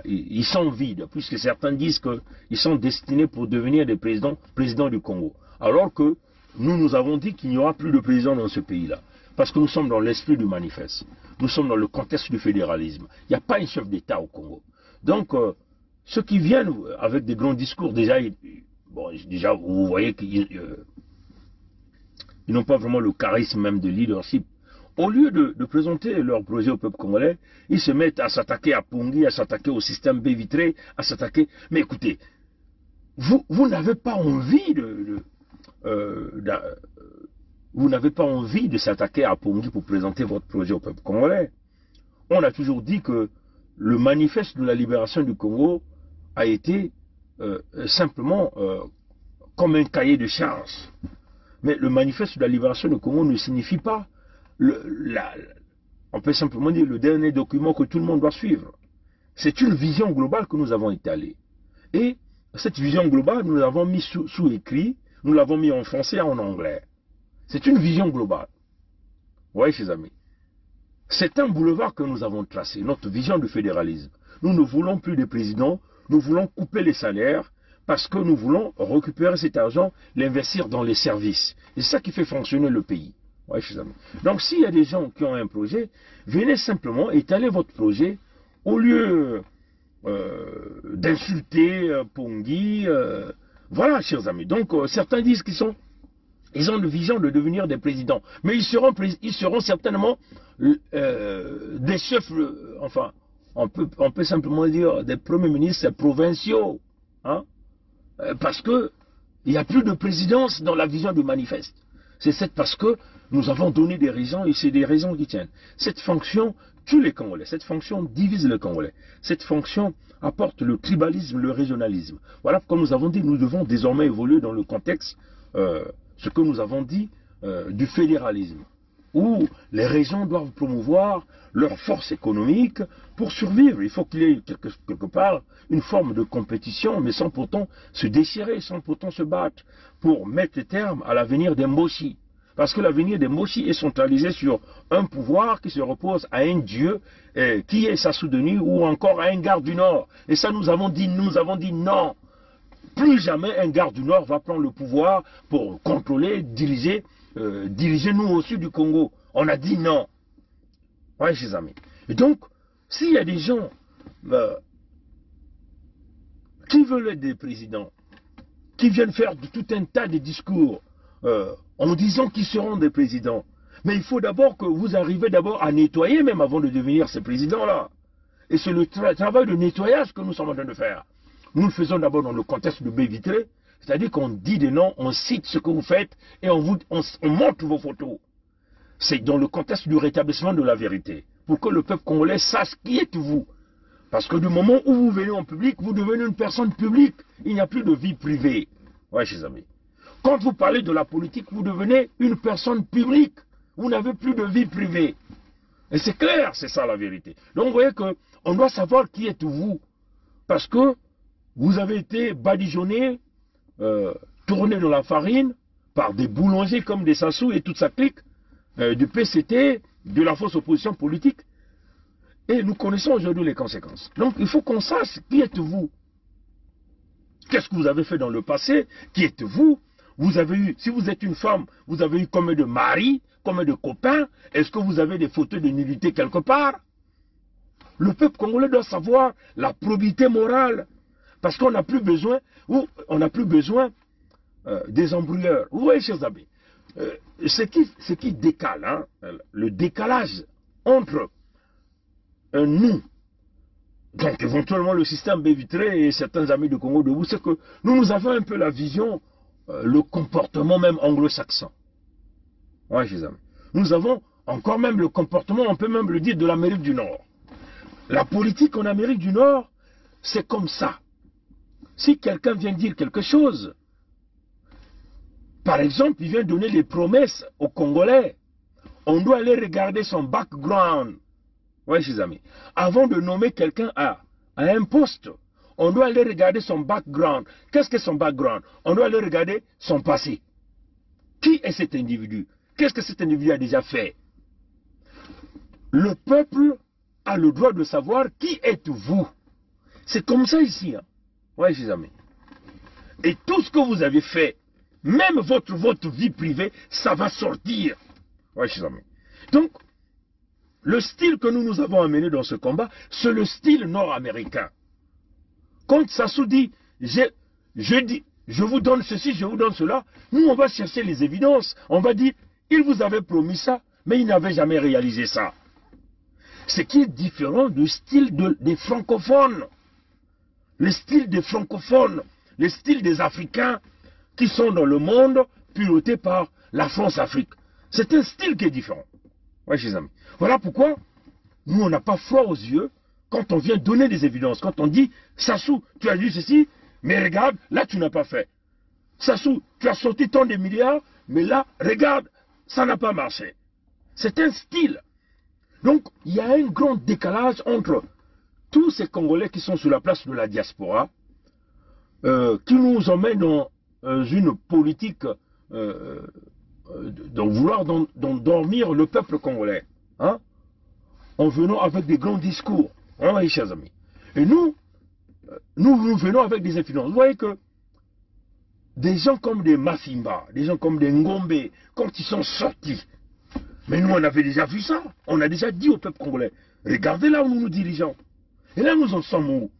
Ils sont vides, puisque certains disent qu'ils sont destinés pour devenir des présidents du Congo. Alors que nous avons dit qu'il n'y aura plus de président dans ce pays-là. Parce que nous sommes dans l'esprit du manifeste. Nous sommes dans le contexte du fédéralisme. Il n'y a pas un chef d'État au Congo. Donc, ceux qui viennent avec des grands discours, déjà vous voyez qu'ils n'ont pas vraiment le charisme même de leadership. Au lieu de présenter leur projet au peuple congolais, ils se mettent à s'attaquer à Pongi, à s'attaquer au système baie vitrée, à s'attaquer... Mais écoutez, vous n'avez pas envie vous n'avez pas envie de s'attaquer à Pongi pour présenter votre projet au peuple congolais. On a toujours dit que le manifeste de la libération du Congo a été simplement comme un cahier de charges. Mais le manifeste de la libération du Congo ne signifie pas, on peut simplement dire, le dernier document que tout le monde doit suivre. C'est une vision globale que nous avons étalée. Et cette vision globale, nous l'avons mis sous écrit, nous l'avons mis en français et en anglais. C'est une vision globale. Vous voyez, chers amis, c'est un boulevard que nous avons tracé, notre vision du fédéralisme. Nous ne voulons plus de présidents, nous voulons couper les salaires parce que nous voulons récupérer cet argent, l'investir dans les services. Et c'est ça qui fait fonctionner le pays. Vous voyez, chers amis. Donc, s'il y a des gens qui ont un projet, venez simplement étaler votre projet au lieu d'insulter Pongi. Voilà, chers amis. Donc, certains disent ils ont une vision de devenir des présidents. Mais ils seront certainement des chefs, enfin, on peut simplement dire des premiers ministres provinciaux. Hein, parce qu'il n'y a plus de présidence dans la vision du manifeste. C'est parce que nous avons donné des raisons et c'est des raisons qui tiennent. Cette fonction tue les Congolais, cette fonction divise les Congolais, cette fonction apporte le tribalisme, le régionalisme. Voilà pourquoi nous avons dit que nous devons désormais évoluer dans le contexte, ce que nous avons dit, du fédéralisme, où les régions doivent promouvoir leur force économique pour survivre. Il faut qu'il y ait quelque part une forme de compétition, mais sans pourtant se déchirer, sans pourtant se battre, pour mettre terme à l'avenir des Mboshi. Parce que l'avenir des Mboshi est centralisé sur un pouvoir qui se repose à un dieu qui est Sassou-Deni ou encore à un garde du Nord. Et ça, nous avons dit non. Plus jamais un garde du Nord va prendre le pouvoir pour contrôler, diriger nous au sud du Congo. On a dit non. Oui, chers amis. Et donc, s'il y a des gens qui veulent être des présidents, qui viennent faire tout un tas de discours en disant qu'ils seront des présidents, mais il faut d'abord que vous arriviez d'abord à nettoyer même avant de devenir ces présidents-là. Et c'est le travail de nettoyage que nous sommes en train de faire. Nous le faisons d'abord dans le contexte de baie vitrée, c'est-à-dire qu'on dit des noms, on cite ce que vous faites et on montre vos photos. C'est dans le contexte du rétablissement de la vérité, pour que le peuple congolais sache qui êtes-vous. Parce que du moment où vous venez en public, vous devenez une personne publique. Il n'y a plus de vie privée. Oui, chers amis. Quand vous parlez de la politique, vous devenez une personne publique. Vous n'avez plus de vie privée. Et c'est clair, c'est ça la vérité. Donc vous voyez qu'on doit savoir qui êtes-vous. Parce que vous avez été badigeonné, tourné dans la farine par des boulangers comme des Sassou et toute sa clique, du PCT, de la fausse opposition politique. Et nous connaissons aujourd'hui les conséquences. Donc il faut qu'on sache qui êtes-vous. Qu'est-ce que vous avez fait dans le passé? Qui êtes-vous? Vous avez eu, si vous êtes une femme, vous avez eu combien de maris, combien de copains? Est-ce que vous avez des photos de nudité quelque part? Le peuple congolais doit savoir la probité morale. Parce qu'on n'a plus besoin, des embrouilleurs. Vous voyez, chers amis, ce qui décale, hein, le décalage entre nous, donc éventuellement le système baie vitrée et certains amis de Congo debout, c'est que nous avons un peu la vision, le comportement même anglo-saxon. Oui, chers amis. Nous avons encore même le comportement, on peut même le dire, de l'Amérique du Nord. La politique en Amérique du Nord, c'est comme ça. si quelqu'un vient dire quelque chose, par exemple, il vient donner les promesses aux Congolais, on doit aller regarder son background. Oui, chers amis. Avant de nommer quelqu'un à un poste, on doit aller regarder son background. Qu'est-ce que son background? On doit aller regarder son passé. Qui est cet individu? Qu'est-ce que cet individu a déjà fait? Le peuple a le droit de savoir qui êtes-vous. C'est comme ça ici. Hein? Oui, chers amis. Et tout ce que vous avez fait, même votre vie privée, ça va sortir. Oui, chers amis. Donc, le style que nous avons amené dans ce combat, c'est le style nord-américain. Quand Sassou dit, je vous donne ceci, je vous donne cela, nous on va chercher les évidences. On va dire, il vous avait promis ça, mais il n'avait jamais réalisé ça. Ce qui est différent du style des francophones. Le style des francophones, le style des Africains qui sont dans le monde pilotés par la France-Afrique. C'est un style qui est différent. Oui, chers amis. Voilà pourquoi nous, on n'a pas froid aux yeux quand on vient donner des évidences. Quand on dit, Sassou, tu as dit ceci, mais regarde, là, tu n'as pas fait. Sassou, tu as sorti tant de milliards, mais là, regarde, ça n'a pas marché. C'est un style. Donc, il y a un grand décalage entre tous ces Congolais qui sont sur la place de la diaspora, qui nous emmènent dans une politique de vouloir dormir le peuple congolais, hein, en venant avec des grands discours, hein, mes chers amis. Et nous venons avec des influences. Vous voyez que des gens comme des Mafimba, des gens comme des Ngombe, quand ils sont sortis, mais nous on avait déjà vu ça, on a déjà dit au peuple congolais, regardez là où nous nous dirigeons. Et là nous en sommes où?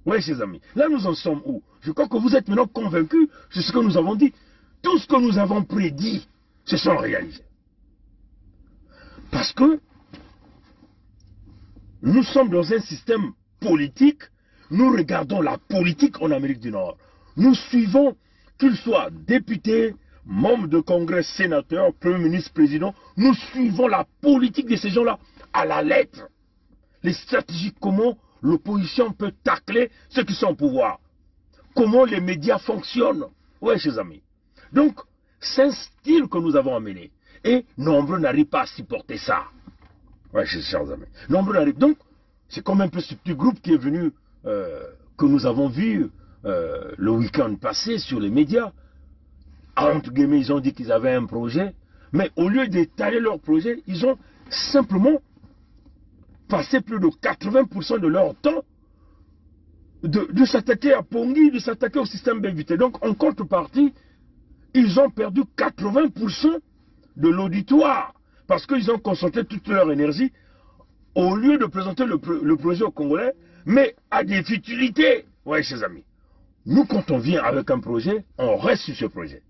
Oui, chers amis, là nous en sommes où? Je crois que vous êtes maintenant convaincus de ce que nous avons dit. Tout ce que nous avons prédit se sont réalisés. Parce que nous sommes dans un système politique, nous regardons la politique en Amérique du Nord. Nous suivons, qu'ils soient députés, membres de congrès, sénateurs, premier ministre, président, nous suivons la politique de ces gens-là à la lettre. Les stratégies, comment l'opposition peut tacler ceux qui sont au pouvoir. Comment les médias fonctionnent. Oui, chers amis. Donc, c'est un style que nous avons amené. Et nombreux n'arrivent pas à supporter ça. Oui, chers amis. Nombreux n'arrivent. Donc, c'est comme un peu ce petit groupe qui est venu, que nous avons vu le week-end passé sur les médias. Entre guillemets, ils ont dit qu'ils avaient un projet. Mais au lieu d'étaler leur projet, ils ont simplement passé plus de 80% de leur temps de s'attaquer à Pongi, de s'attaquer au système BVT. Donc, en contrepartie, ils ont perdu 80% de l'auditoire parce qu'ils ont concentré toute leur énergie au lieu de présenter le projet aux Congolais, mais à des futilités. Oui, chers amis. Nous, quand on vient avec un projet, on reste sur ce projet.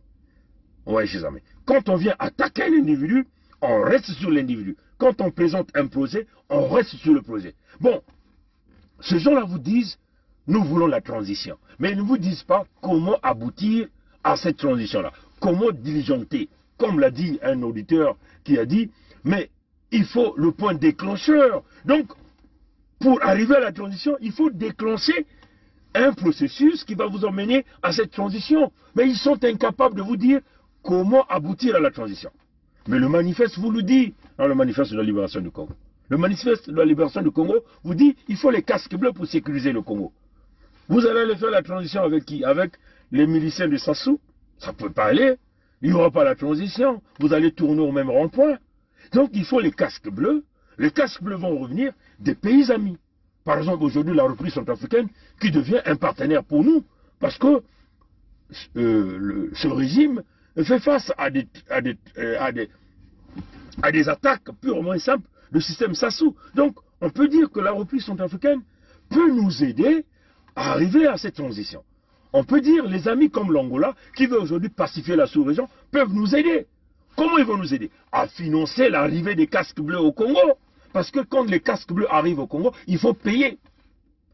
Oui, chers amis. Quand on vient attaquer l'individu, on reste sur l'individu. Quand on présente un projet, on reste sur le projet. Bon, ces gens-là vous disent, nous voulons la transition. Mais ils ne vous disent pas comment aboutir à cette transition-là. Comment diligenter. Comme l'a dit un auditeur qui a dit, mais il faut le point déclencheur. Donc, pour arriver à la transition, il faut déclencher un processus qui va vous emmener à cette transition. Mais ils sont incapables de vous dire comment aboutir à la transition. Mais le manifeste vous le dit, dans le manifeste de la libération du Congo. Le manifeste de la libération du Congo vous dit il faut les casques bleus pour sécuriser le Congo. Vous allez aller faire la transition avec qui? Avec les miliciens de Sassou? Ça ne peut pas aller. Il n'y aura pas la transition. Vous allez tourner au même rond-point. Donc il faut les casques bleus. Les casques bleus vont revenir des pays amis. Par exemple, aujourd'hui, la reprise centrafricaine qui devient un partenaire pour nous. Parce que ce régime fait face à des attaques purement simples du système Sassou. Donc, on peut dire que la reprise centrafricaine peut nous aider à arriver à cette transition. On peut dire les amis comme l'Angola, qui veut aujourd'hui pacifier la sous-région, peuvent nous aider. Comment ils vont nous aider? À financer l'arrivée des casques bleus au Congo. Parce que quand les casques bleus arrivent au Congo, il faut payer.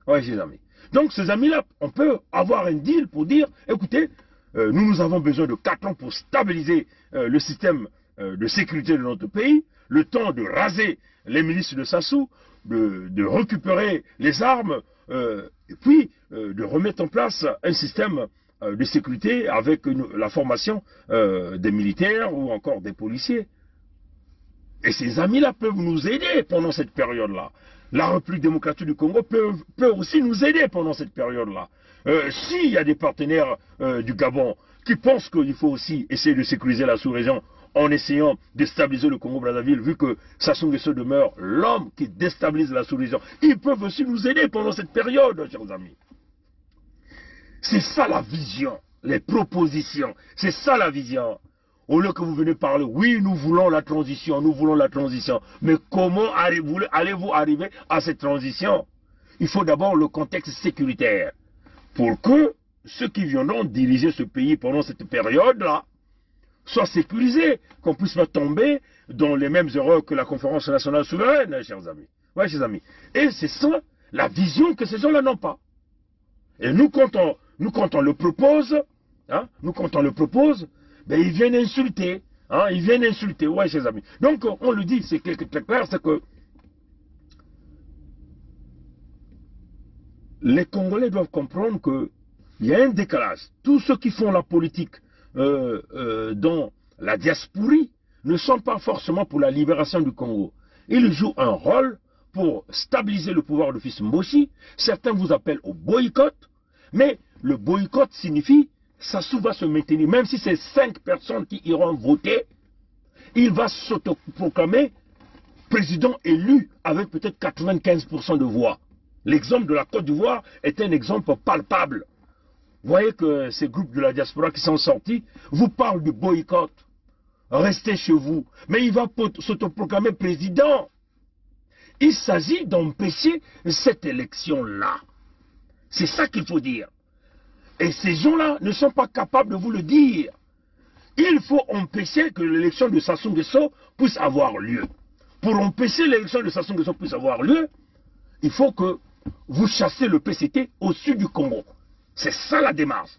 Oui, chers amis. Donc, ces amis-là, on peut avoir un deal pour dire, écoutez, nous avons besoin de 4 ans pour stabiliser le système de sécurité de notre pays, le temps de raser les milices de Sassou, de récupérer les armes, et puis de remettre en place un système de sécurité avec la formation des militaires ou encore des policiers. Et ces amis-là peuvent nous aider pendant cette période-là. La République démocratique du Congo peut aussi nous aider pendant cette période-là. S'il y a des partenaires du Gabon qui pensent qu'il faut aussi essayer de sécuriser la sous-région en essayant de stabiliser le Congo-Brazzaville, vu que Sassou Nguesso demeure l'homme qui déstabilise la sous-région, ils peuvent aussi nous aider pendant cette période, chers amis. C'est ça la vision, les propositions, c'est ça la vision. Au lieu que vous venez parler, oui, nous voulons la transition, mais comment allez-vous arriver à cette transition? Il faut d'abord le contexte sécuritaire, pour que ceux qui viendront diriger ce pays pendant cette période-là soient sécurisés, qu'on puisse pas tomber dans les mêmes erreurs que la conférence nationale souveraine, chers amis. Ouais, chers amis. Et c'est ça, la vision que ces gens-là n'ont pas. Et nous, quand on le propose, ben, ils viennent insulter. Ouais, chers amis. Donc, on le dit, c'est très clair, c'est que les Congolais doivent comprendre qu'il y a un décalage. Tous ceux qui font la politique dans la diasporie ne sont pas forcément pour la libération du Congo. Ils jouent un rôle pour stabiliser le pouvoir de Fils Mboshi. Certains vous appellent au boycott, mais le boycott signifie Sassou va se maintenir, même si c'est 5 personnes qui iront voter, il va s'autoproclamer président élu avec peut-être 95% de voix. L'exemple de la Côte d'Ivoire est un exemple palpable. Vous voyez que ces groupes de la diaspora qui sont sortis vous parlent du boycott. Restez chez vous. Mais il va s'autoproclamer président. Il s'agit d'empêcher cette élection-là. C'est ça qu'il faut dire. Et ces gens-là ne sont pas capables de vous le dire. Il faut empêcher que l'élection de Sassou Nguesso puisse avoir lieu. Pour empêcher l'élection de Sassou Nguesso puisse avoir lieu, il faut que vous chassez le PCT au sud du Congo. C'est ça la démarche.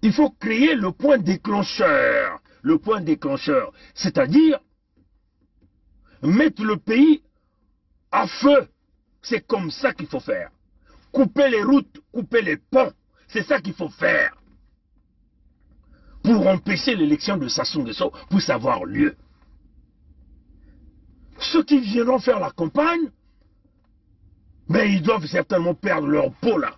Il faut créer le point déclencheur. Le point déclencheur, c'est-à-dire mettre le pays à feu. C'est comme ça qu'il faut faire. Couper les routes, couper les ponts. C'est ça qu'il faut faire. Pour empêcher l'élection de Sassou Nguesso puisse avoir lieu. Ceux qui viendront faire la campagne, mais ils doivent certainement perdre leur peau là.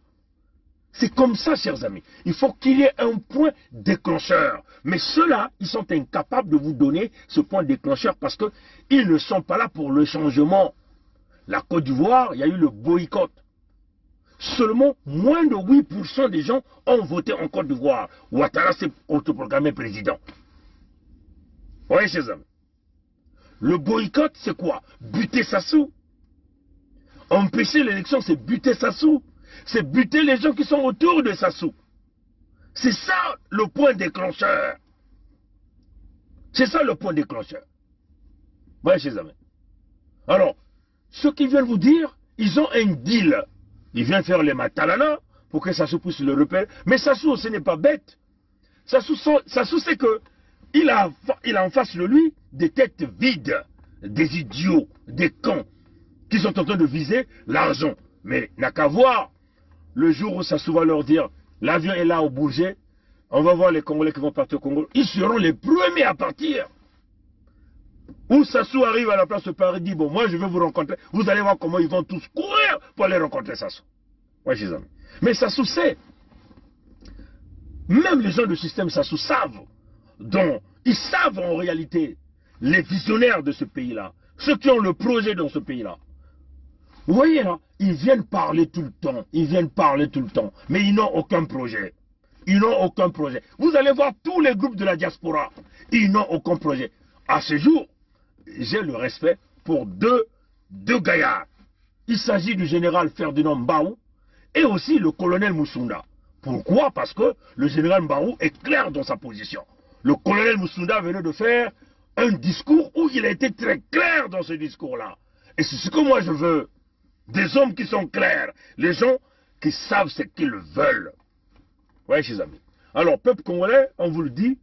C'est comme ça, chers amis. Il faut qu'il y ait un point déclencheur. Mais ceux-là, ils sont incapables de vous donner ce point déclencheur parce qu'ils ne sont pas là pour le changement. La Côte d'Ivoire, il y a eu le boycott. Seulement moins de 8% des gens ont voté en Côte d'Ivoire. Ouattara s'est autoproclamé président. Vous voyez, chers amis. Le boycott, c'est quoi? Buter Sassou. Empêcher l'élection, c'est buter Sassou. C'est buter les gens qui sont autour de Sassou. C'est ça le point déclencheur. C'est ça le point déclencheur. Vous voyez, chers amis. Alors, ceux qui viennent vous dire, ils ont un deal. Ils viennent faire les matalana pour que Sassou puisse le repérer. Mais Sassou, ce n'est pas bête. Sassou sait que il a en face de lui des têtes vides, des idiots, des cons, qui sont en train de viser l'argent. Mais n'a qu'à voir, le jour où Sassou va leur dire, l'avion est là au Bourget, on va voir les Congolais qui vont partir au Congo, ils seront les premiers à partir. Où Sassou arrive à la place de Paris, dit, bon, moi je vais vous rencontrer, vous allez voir comment ils vont tous courir pour aller rencontrer Sassou. Ouais, chers amis. Mais Sassou sait, même les gens du système Sassou savent, donc ils savent en réalité, les visionnaires de ce pays-là, ceux qui ont le projet dans ce pays-là. Vous voyez là, ils viennent parler tout le temps, mais ils n'ont aucun projet. Vous allez voir tous les groupes de la diaspora, ils n'ont aucun projet. À ce jour, j'ai le respect pour deux gaillards. Il s'agit du général Ferdinand Mbaou et aussi le colonel Moussunda. Pourquoi? Parce que le général Mbaou est clair dans sa position. Le colonel Moussunda venait de faire un discours où il a été très clair dans ce discours-là. Et c'est ce que moi je veux. Des hommes qui sont clairs. Les gens qui savent ce qu'ils veulent. Vous voyez, chers amis. Alors, peuple congolais, on vous le dit.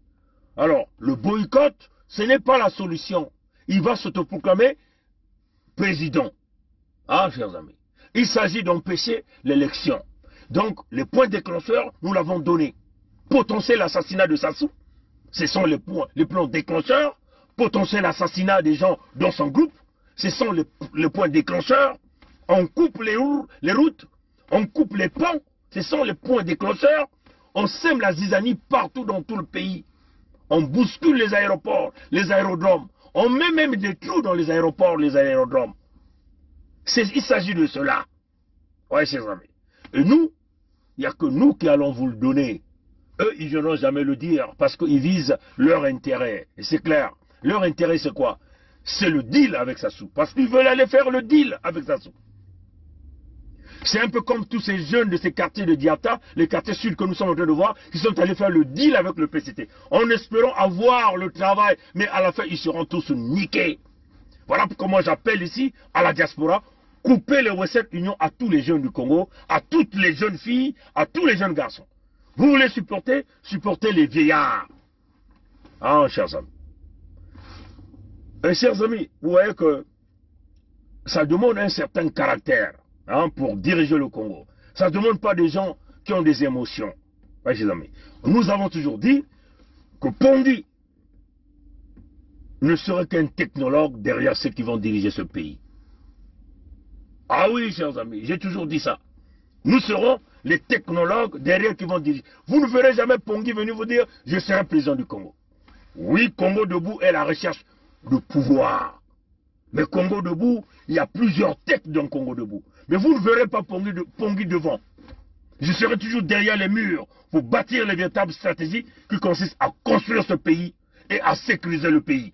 Alors, le boycott, ce n'est pas la solution. Il va s'autoproclamer président. Ah, chers amis, il s'agit d'empêcher l'élection. Donc, les points déclencheurs, nous l'avons donné. Potentiel assassinat de Sassou, ce sont les plans déclencheurs. Potentiel assassinat des gens dans son groupe, ce sont les points déclencheurs. On coupe les routes, on coupe les ponts, ce sont les points déclencheurs. On sème la zizanie partout dans tout le pays. On bouscule les aéroports, les aérodromes. On met même des trous dans les aéroports, les aérodromes. Il s'agit de cela. Oui, chers amis. Et nous, il n'y a que nous qui allons vous le donner. Eux, ils n'iront jamais le dire parce qu'ils visent leur intérêt. Et c'est clair. Leur intérêt, c'est quoi? C'est le deal avec Sassou. Parce qu'ils veulent aller faire le deal avec Sassou. C'est un peu comme tous ces jeunes de ces quartiers de Diata, les quartiers sud que nous sommes en train de voir, qui sont allés faire le deal avec le PCT, en espérant avoir le travail, mais à la fin, ils seront tous niqués. Voilà comment j'appelle ici, à la diaspora, couper les Western Union à tous les jeunes du Congo, à toutes les jeunes filles, à tous les jeunes garçons. Vous voulez supporter? Supportez les vieillards. Ah, chers amis. Et chers amis, vous voyez que ça demande un certain caractère. Pour diriger le Congo. Ça ne demande pas des gens qui ont des émotions. Ouais, chers amis. Nous avons toujours dit que Pongi ne serait qu'un technologue derrière ceux qui vont diriger ce pays. Ah oui, chers amis, j'ai toujours dit ça. Nous serons les technologues derrière qui vont diriger. Vous ne verrez jamais Pongi venir vous dire « Je serai président du Congo ». Oui, Congo debout est la recherche de pouvoir. Mais Congo debout, il y a plusieurs têtes dans Congo debout. Mais vous ne verrez pas Pongi devant. Je serai toujours derrière les murs pour bâtir les véritables stratégies qui consistent à construire ce pays et à sécuriser le pays.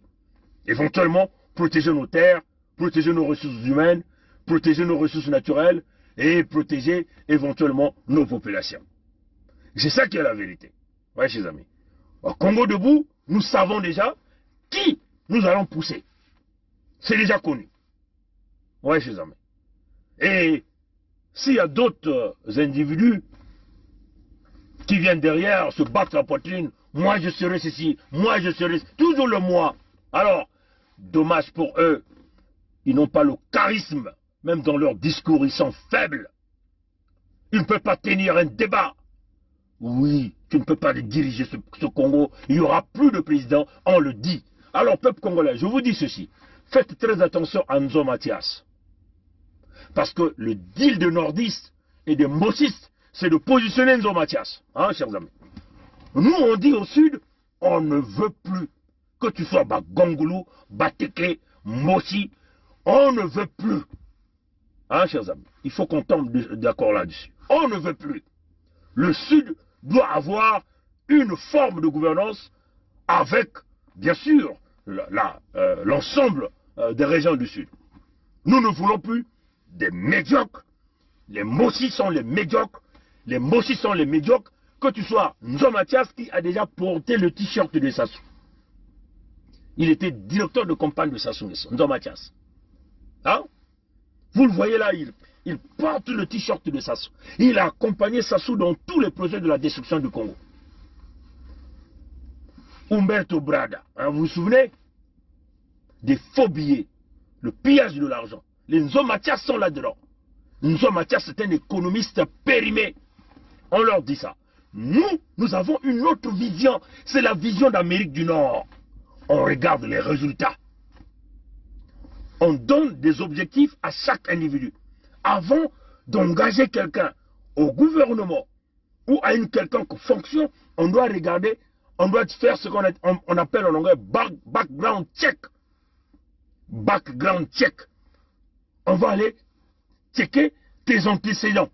Éventuellement, protéger nos terres, protéger nos ressources humaines, protéger nos ressources naturelles et protéger éventuellement nos populations. C'est ça qui est la vérité. Oui, chers amis. Au Congo debout, nous savons déjà qui nous allons pousser. C'est déjà connu. Oui, chers amis. Et s'il y a d'autres individus qui viennent derrière se battre la poitrine, moi je serai ceci, moi je serai toujours le moi. Alors, dommage pour eux, ils n'ont pas le charisme, même dans leur discours, ils sont faibles. Ils ne peuvent pas tenir un débat. Oui, tu ne peux pas diriger ce Congo, il n'y aura plus de président, on le dit. Alors, peuple congolais, je vous dis ceci, faites très attention à Nzo Mathias. Parce que le deal de nordistes et des mossistes, c'est de positionner Nzo Mathias. Hein, chers amis. Nous, on dit au sud, on ne veut plus que tu sois Bagongulu, Bateke, Mossi. On ne veut plus. Hein, chers amis. Il faut qu'on tombe d'accord là-dessus. On ne veut plus. Le sud doit avoir une forme de gouvernance avec, bien sûr, l'ensemble des régions du sud. Nous ne voulons plus des médiocres. Les Mossi sont les médiocres. Les Mossi sont les médiocres. Que tu sois Nzo Mathias qui a déjà porté le t-shirt de Sassou. Il était directeur de campagne de Sassou Nguesso, Nzo Mathias. Hein? Vous le voyez là, il porte le t-shirt de Sassou. Il a accompagné Sassou dans tous les projets de la destruction du Congo. Humberto Brada, hein, vous vous souvenez? Des faux billets, le pillage de l'argent. Les Nzo Mathias sont là-dedans. Nzo Mathias est un économiste périmé. On leur dit ça. Nous avons une autre vision. C'est la vision d'Amérique du Nord. On regarde les résultats. On donne des objectifs à chaque individu. Avant d'engager quelqu'un au gouvernement ou à une quelconque fonction, on doit regarder, on doit faire ce qu'on appelle en anglais background check. Background check. On va aller checker tes antécédents.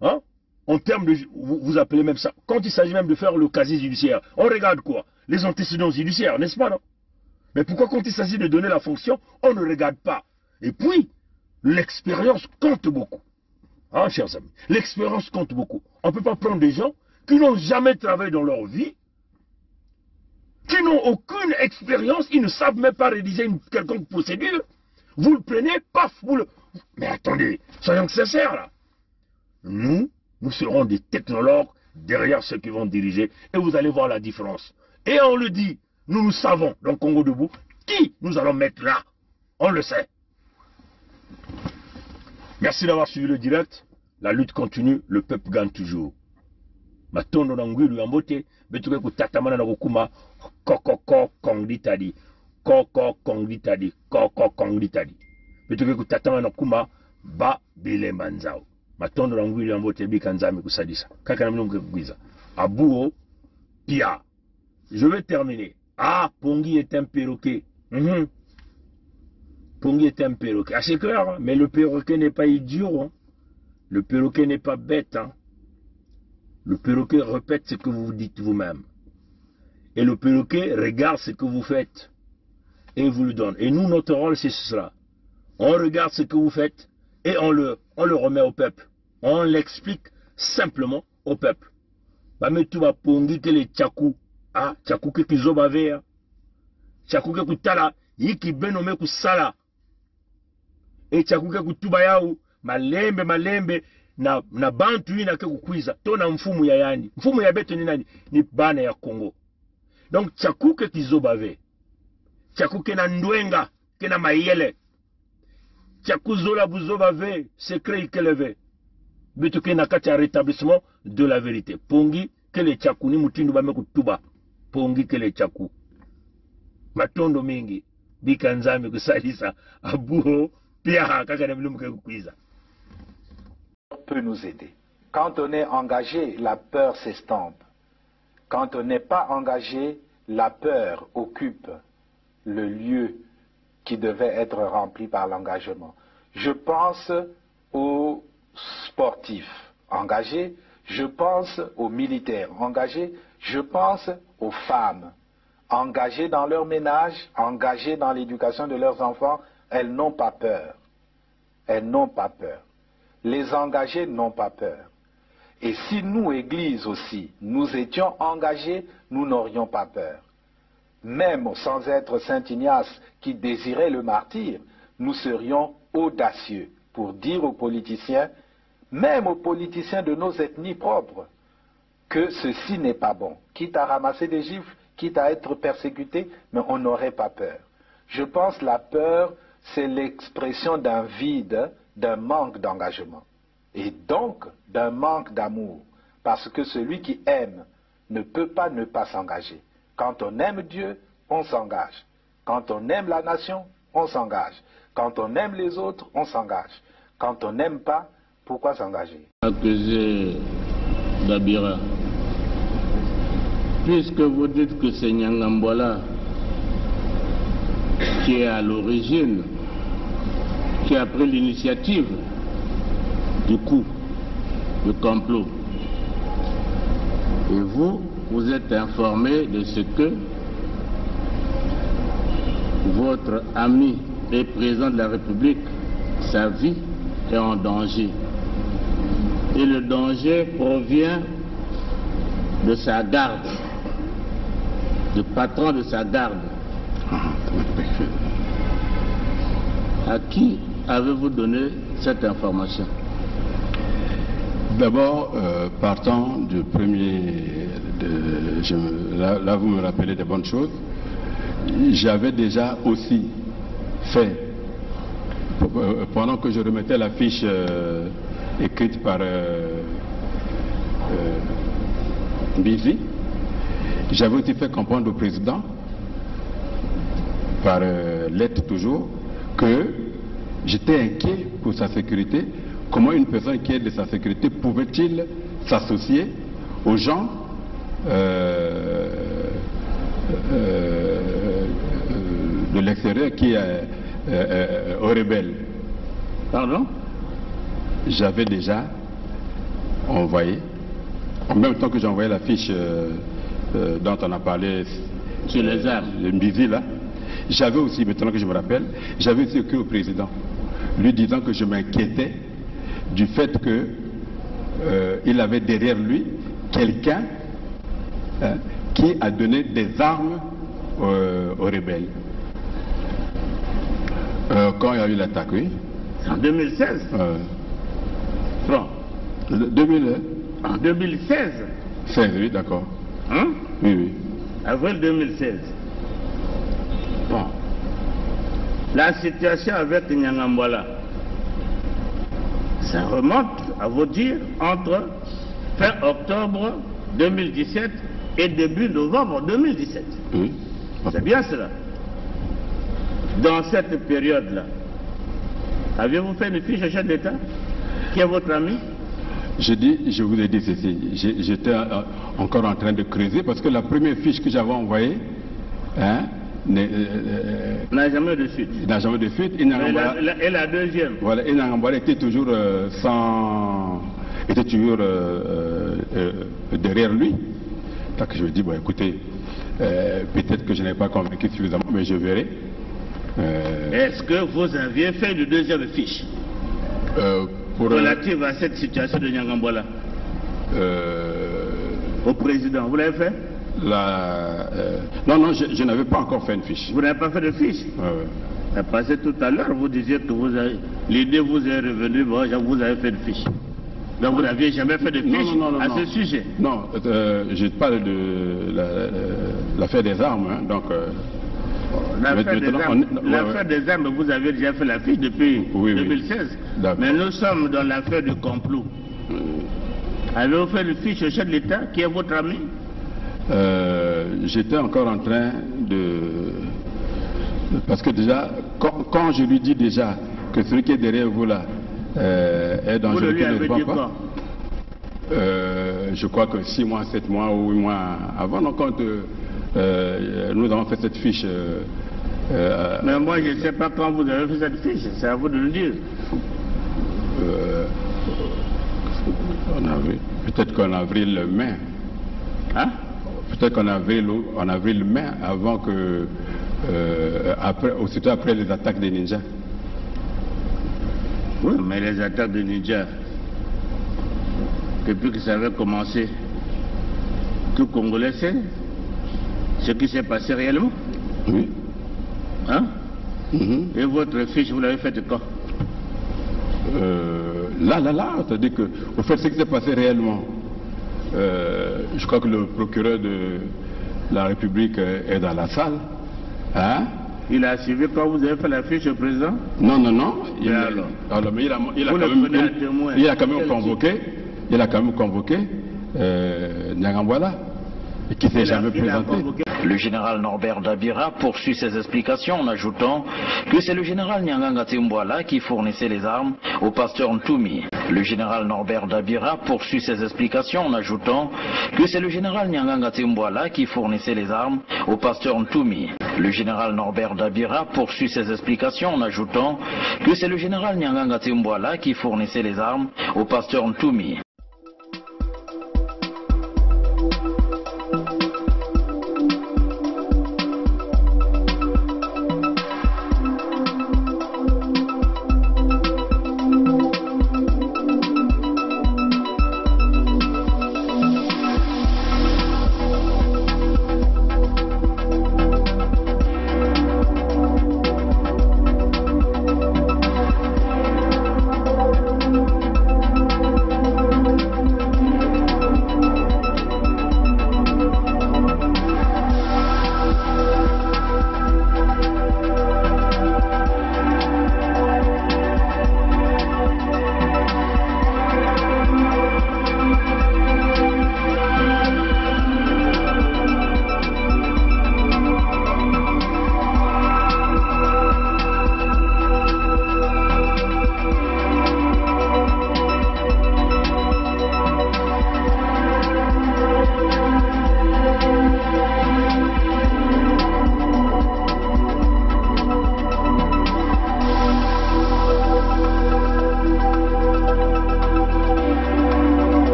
Hein? En termes de... Vous appelez même ça... Quand il s'agit même de faire le casier judiciaire, on regarde quoi? Les antécédents judiciaires, n'est-ce pas, non? Mais pourquoi quand il s'agit de donner la fonction, on ne regarde pas? Et puis, l'expérience compte beaucoup. Hein, chers amis? L'expérience compte beaucoup. On ne peut pas prendre des gens qui n'ont jamais travaillé dans leur vie, qui n'ont aucune expérience, ils ne savent même pas rédiger une quelconque procédure. Vous le prenez, paf, vous le... Mais attendez, soyons sincères là. Nous serons des technologues derrière ceux qui vont diriger et vous allez voir la différence. Et on le dit, nous savons dans Congo debout qui nous allons mettre là. On le sait. Merci d'avoir suivi le direct. La lutte continue, le peuple gagne toujours. Matondo na ngwilu ya mbote, betuke kutatamana na kukuma koko kongditadi. Koko kongditadi, koko kongditadi. Betuke kutatamana na kuma ba bile manzao. Matondo na ngwilu ya mbote bika nzame kusadisa. Kaka na mnumke kukwiza. Abuo, pia. Je vais terminer. Ah, Pongi est un perroquet. Pongi est un perroquet. Ah, c'est clair, hein? Mais le perroquet n'est pas idiot. Hein? Le perroquet n'est pas bête. Hein? Le perroquet répète ce que vous dites vous-même. Et le perroquet regarde ce que vous faites. Et vous le donne. Et nous, notre rôle, c'est cela. On regarde ce que vous faites et on le remet au peuple. On l'explique simplement au peuple. Mais tu vas pongi que les tchakou. Ah, tchakou que kizoba vea. Tchakou que kutala. Yiki benome kusala. Et tchakou que kutuba yao. Malembe. Na bantu ina ke kukwiza to na mfumu ya yani mfumu ya beto ni nani ni bana ya Kongo. Donc tchakuke kizobave tchakuke na ndwenga ke na mayele tchakuzola buzobave secret ikeleve beto ke na kati ya rétablissement de la vérité. Pongi ke le tchaku ni mutindu bame kutuba pongi ke le tchaku matondo mingi bika nzambe kusalisa abuho pia kaka na bilumuke kukwiza peut nous aider. Quand on est engagé, la peur s'estompe. Quand on n'est pas engagé, la peur occupe le lieu qui devait être rempli par l'engagement. Je pense aux sportifs engagés, je pense aux militaires engagés, je pense aux femmes engagées dans leur ménage, engagées dans l'éducation de leurs enfants. Elles n'ont pas peur. Elles n'ont pas peur. Les engagés n'ont pas peur. Et si nous, Église aussi, nous étions engagés, nous n'aurions pas peur. Même sans être Saint Ignace qui désirait le martyre, nous serions audacieux pour dire aux politiciens, même aux politiciens de nos ethnies propres, que ceci n'est pas bon. Quitte à ramasser des gifles, quitte à être persécuté, mais on n'aurait pas peur. Je pense que la peur, c'est l'expression d'un vide, d'un manque d'engagement et donc d'un manque d'amour, parce que celui qui aime ne peut pas ne pas s'engager. Quand on aime Dieu, on s'engage. Quand on aime la nation, on s'engage. Quand on aime les autres, on s'engage. Quand on n'aime pas, pourquoi s'engager? Accusé d'Abira, puisque vous dites que c'est Nyangambola qui est à l'origine, qui a pris l'initiative du coup, du complot. Et vous êtes informé de ce que votre ami et président de la République, sa vie est en danger. Et le danger provient de sa garde, du patron de sa garde. À qui avez-vous donné cette information? D'abord, partant du premier, là vous me rappelez des bonnes choses, j'avais déjà aussi fait, pendant que je remettais la fiche écrite par Bizi, j'avais aussi fait comprendre au président, par lettre toujours, que j'étais inquiet pour sa sécurité. Comment une personne qui est de sa sécurité pouvait-il s'associer aux gens de l'extérieur qui aux rebelles? Pardon? J'avais déjà envoyé, en même temps que j'ai envoyé la fiche dont on a parlé sur les armes, le Mbizi là, j'avais aussi, maintenant que je me rappelle, j'avais aussi écrit au président, lui disant que je m'inquiétais du fait qu'il avait derrière lui quelqu'un qui a donné des armes aux rebelles. Quand il y a eu l'attaque, oui. En 2016 Bon. 2000, en 2016 16, oui, d'accord. Hein? Oui, oui. Avril 2016. Bon. La situation avec Nyangambola, Ça remonte, à vous dire, entre fin octobre 2017 et début novembre 2017. Oui. C'est bien cela. Dans cette période-là, avez-vous fait une fiche au chef d'État? Qui est votre ami? Je vous ai dit ceci, j'étais encore en train de creuser parce que la première fiche que j'avais envoyée n'a jamais de suite. Il n'a jamais de suite. Et la deuxième? Voilà, Inangambala était toujours était toujours derrière lui. Donc je me dis, bon écoutez, peut-être que je n'ai pas convaincu suffisamment, mais je verrai. Est-ce que vous aviez fait une deuxième fiche relative à cette situation de Nyangambala au président? Vous l'avez fait? Non, je n'avais pas encore fait une fiche. Vous n'avez pas fait de fiche? Parce que tout à l'heure, vous disiez que l'idée vous est revenue, bon, vous avez fait une fiche. Donc vous n'aviez jamais fait de fiche à ce sujet? Non, je parle de l'affaire des armes, hein, donc... L'affaire des armes, vous avez déjà fait la fiche depuis 2016. Mais nous sommes dans l'affaire du complot. Avez-vous fait une fiche au chef de l'État, qui est votre ami? J'étais encore en train de... Parce que déjà, quand je lui dis déjà que celui qui est derrière vous là est dangereux, vous lui avez dit quoi? Je crois que 6 mois, 7 mois ou 8 mois avant, donc quand nous avons fait cette fiche. Mais moi je ne sais pas quand vous avez fait cette fiche, c'est à vous de le dire. Peut-être qu'en avril-mai. Hein? Peut-être qu'en avril-mai, avant que... aussitôt après les attaques des ninjas. Oui, mais les attaques des ninjas, depuis que ça avait commencé, tout Congolais sait ce qui s'est passé réellement. Oui. Hein? Et votre fiche, vous l'avez faite quand? Là, c'est-à-dire que, au fait, ce qui s'est passé réellement, je crois que le procureur de la République est dans la salle. Hein? Il a suivi quand vous avez fait la fiche au président? Non. Mais il a quand même convoqué Nyangambala, qui ne s'est jamais présenté. Le général Norbert Dabira poursuit ses explications en ajoutant que c'est le général Nyanganga Timbwala qui fournissait les armes au pasteur Ntoumi. Le général Norbert Dabira poursuit ses explications en ajoutant que c'est le général Nyanganga Timbwala qui fournissait les armes au pasteur Ntoumi. Le général Norbert Dabira poursuit ses explications en ajoutant que c'est le général Nyanganga Timbwala qui fournissait les armes au pasteur Ntoumi.